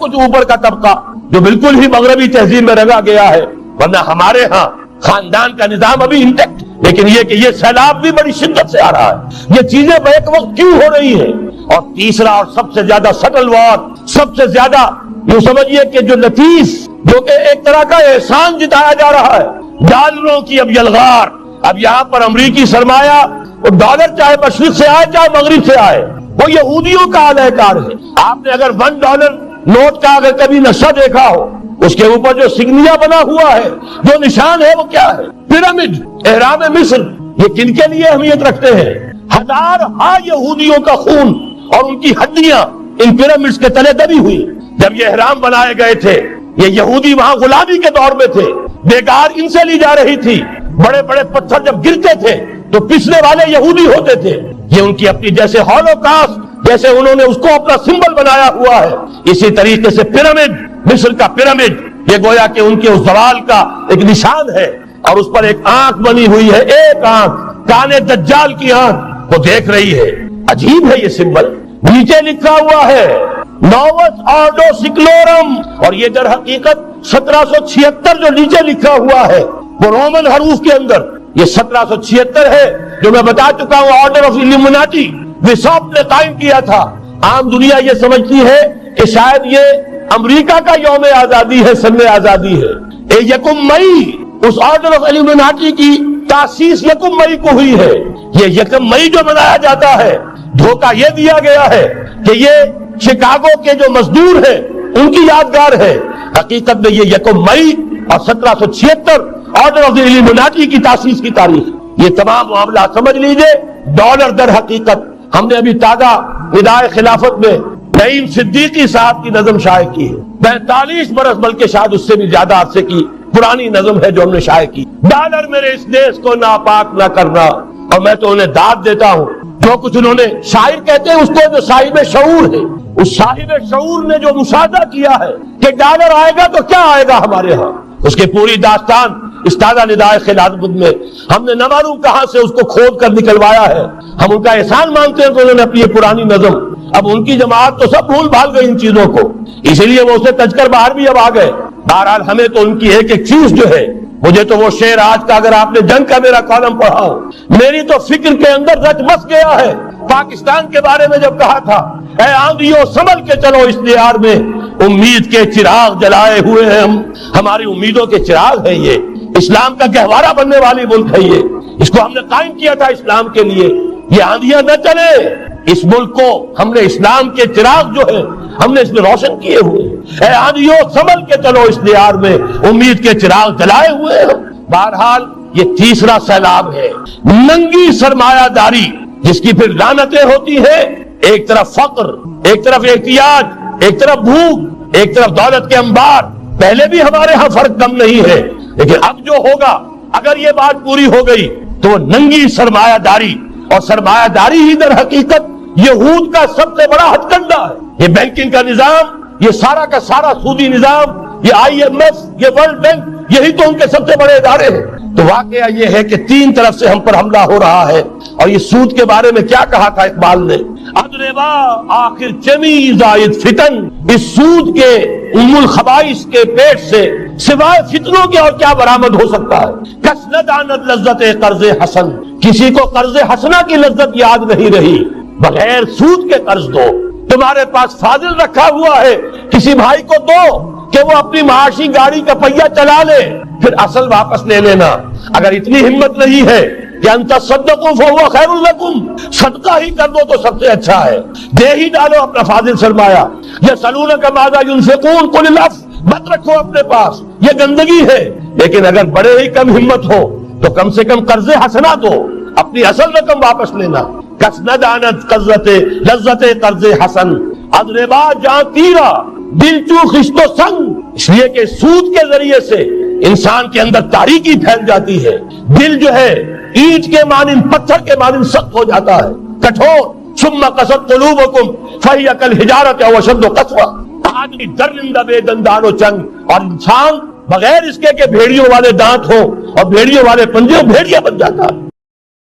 کچھ اوپر کا طبقہ جو بالکل ہی مغربی تہذیب میں رگا گیا ہے، ورنہ ہمارے ہاں خاندان کا نظام ابھی انٹیکٹ۔ لیکن یہ کہ یہ سیلاب بھی بڑی شدت سے آ رہا ہے، یہ چیزیں بیک وقت کیوں ہو رہی ہیں۔ اور تیسرا اور سب سے زیادہ سٹل وار، سب سے زیادہ یوں سمجھیے کہ جو لطیف، جو کہ ایک طرح کا احسان جتایا جا رہا ہے، ڈالروں کی اب یلغار۔ اب یہاں پر امریکی سرمایہ، وہ ڈالر چاہے مشرق سے آئے چاہے مغرب سے آئے، وہ یہودیوں کا اعلی کار ہے۔ آپ نے اگر $1 نوٹ کا اگر کبھی نقشہ دیکھا ہو، اس کے اوپر جو سگنیا بنا ہوا ہے، جو نشان ہے، وہ کیا ہے؟ پیرامڈ، احرام مصر۔ یہ کن کے لیے اہمیت رکھتے ہیں؟ ہزارہا یہودیوں کا خون اور ان کی ہڈیاں ان پیرامڈز کے تلے دبی ہوئی۔ جب یہ احرام بنائے گئے تھے، یہ یہودی وہاں غلامی کے دور میں تھے، بیگار ان سے لی جا رہی تھی۔ بڑے بڑے پتھر جب گرتے تھے تو پچھلے والے یہودی ہوتے تھے۔ یہ ان کی اپنی جیسے ہولوکاسٹ، جیسے انہوں نے اس کو اپنا سمبل بنایا ہوا ہے، اسی طریقے سے پیرامڈ، مصر کا پیرامڈ، یہ گویا کہ ان کے اس زوال کا ایک نشان ہے۔ اور اس پر ایک آنکھ بنی ہوئی ہے، ایک آنکھ، کانے دجال کی آنکھ، وہ دیکھ رہی ہے۔ عجیب ہے یہ سمبل۔ نیچے لکھا ہوا ہے نووس آرڈو سکلورم، اور یہ در حقیقت 1776 جو نیچے لکھا ہوا ہے وہ رومن حروف کے اندر یہ 1776 ہے، جو میں بتا چکا ہوں آرڈر آف ایلیمناٹی بشاپ نے قائم کیا تھا۔ عام دنیا یہ سمجھتی ہے کہ شاید یہ امریکہ کا یوم آزادی ہے، سن آزادی ہے۔ یکم مئی، اس آرڈر آف ایلیمناٹی کی تاسیس یکم مئی کو ہوئی ہے۔ یہ یکم مئی جو منایا جاتا ہے، دھوکہ یہ دیا گیا ہے کہ یہ شکاگو کے جو مزدور ہیں ان کی یادگار ہے۔ حقیقت میں یہ یکم مئی اور 1776 آرڈر آف ایلیمناٹی کی تاسیس کی تاریخ۔ یہ تمام معاملات سمجھ لیجئے، ڈالر در حقیقت۔ ہم نے ابھی تازہ ندائے خلافت میں نعیم صدیقی صاحب کی نظم شائع کی ہے، 45 برس بلکہ شاید اس سے بھی زیادہ عرصے کی پرانی نظم ہے جو ہم نے شائع کی۔ ڈالر میرے اس دیش کو ناپاک نہ کرنا، اور میں تو انہیں داد دیتا ہوں جو کچھ انہوں نے، شاعر کہتے ہیں اس کو جو صاحب شعور ہے، اس صاحب شعور نے جو مشاہدہ کیا ہے کہ ڈالر آئے گا تو کیا آئے گا ہمارے ہاں، اس کی پوری داستان اس تازہ ندائے خلافت میں ہم نے نہ معلوم کہاں سے اس کو کھود کر نکلوایا ہے۔ ہم ان کا احسان مانتے ہیں کہ انہوں نے اپنی یہ پرانی نظم، اب ان کی جماعت تو سب بھول بھال گئی ان چیزوں کو، اسی لیے وہ اسے تج کر باہر بھی اب آ گئے۔ بہرحال ہمیں تو ان کی ایک چیز جو ہے، مجھے تو وہ شعر آج کا اگر آپ نے جنگ کا میرا کالم پڑھا ہو، میری تو فکر کے اندر رچ بس گیا ہے۔ پاکستان کے بارے میں جب کہا تھا، اے آندھیوں سنبھل کے چلو اس دیار میں، امید کے چراغ جلائے ہوئے ہیں ہم، ہماری امیدوں کے چراغ ہے یہ، اسلام کا گہوارہ بننے والی ملک ہے یہ، اس کو ہم نے قائم کیا تھا اسلام کے لیے، یہ آندھیاں نہ چلے، اس ملک کو ہم نے اسلام کے چراغ جو ہے ہم نے اس میں روشن کیے ہوئے ہیں۔ اے آندھیوں سنبھل کے چلو اس دیار میں، امید کے چراغ جلائے ہوئے ہیں۔ بہرحال یہ تیسرا سیلاب ہے، ننگی سرمایہ داری، جس کی پھر لعنتیں ہوتی ہیں، ایک طرف فقر، ایک طرف احتیاج، ایک طرف بھوک، ایک طرف دولت کے انبار۔ پہلے بھی ہمارے ہاں فرق کم نہیں ہے، لیکن اب جو ہوگا، اگر یہ بات پوری ہو گئی تو وہ ننگی سرمایہ داری، اور سرمایہ داری ہی در حقیقت یہود کا سب سے بڑا ہتھ کنڈا ہے۔ یہ بینکنگ کا نظام، یہ سارا کا سارا سودی نظام، یہ IMF، یہ ورلڈ بینک، یہی تو ان کے سب سے بڑے ادارے ہیں۔ تو واقعہ یہ ہے کہ تین طرف سے ہم پر حملہ ہو رہا ہے۔ اور یہ سود کے بارے میں کیا کہا تھا اقبال نے، ادربا آخر چمی زائد فتن، اس سود کے ام الخبائث کے پیٹ سے سوائے فتنوں کے اور کیا برآمد ہو سکتا ہے۔ کس نہ داند لذت قرض حسن، کسی کو قرض حسنہ کی لذت یاد نہیں رہی، بغیر سود کے قرض دو۔ تمہارے پاس فاضل رکھا ہوا ہے، کسی بھائی کو دو کہ وہ اپنی معاشی گاڑی کا پہیہ چلا لے، پھر اصل واپس لے لینا۔ اگر اتنی ہمت نہیں ہے کہ ان تصدقوا فهو خیر لکم، صدقہ ہی کر دو تو سب سے اچھا ہے، دے ہی ڈالو اپنا فاضل سرمایہ۔ یسألونک ماذا ينفقون قل العفو، مت رکھو اپنے پاس، یہ گندگی ہے۔ لیکن اگر بڑے ہی کم ہمت ہو تو کم سے کم قرض حسنہ دو، اپنی اصل رقم واپس لینا۔ کس نہ دانت قرضت لذت قرض حسن، ادربا جاں تیرا دل چو خشت و سنگ، اس لیے کہ سود کے ذریعے سے انسان کے اندر تاریکی پھیل جاتی ہے، دل جو ہے اینٹ کے مانند، پتھر کے مانند سخت ہو جاتا ہے، کٹھور۔ ثم قست قلوبکم فہی کالحجارۃ او اشد قسوۃ، آدمی درندہ بے دندان و چنگ، اور انسان بغیر اس کے کہ بھیڑیوں والے دانت ہوں اور بھیڑیوں والے پنجے، بھیڑیا بن جاتا ہے۔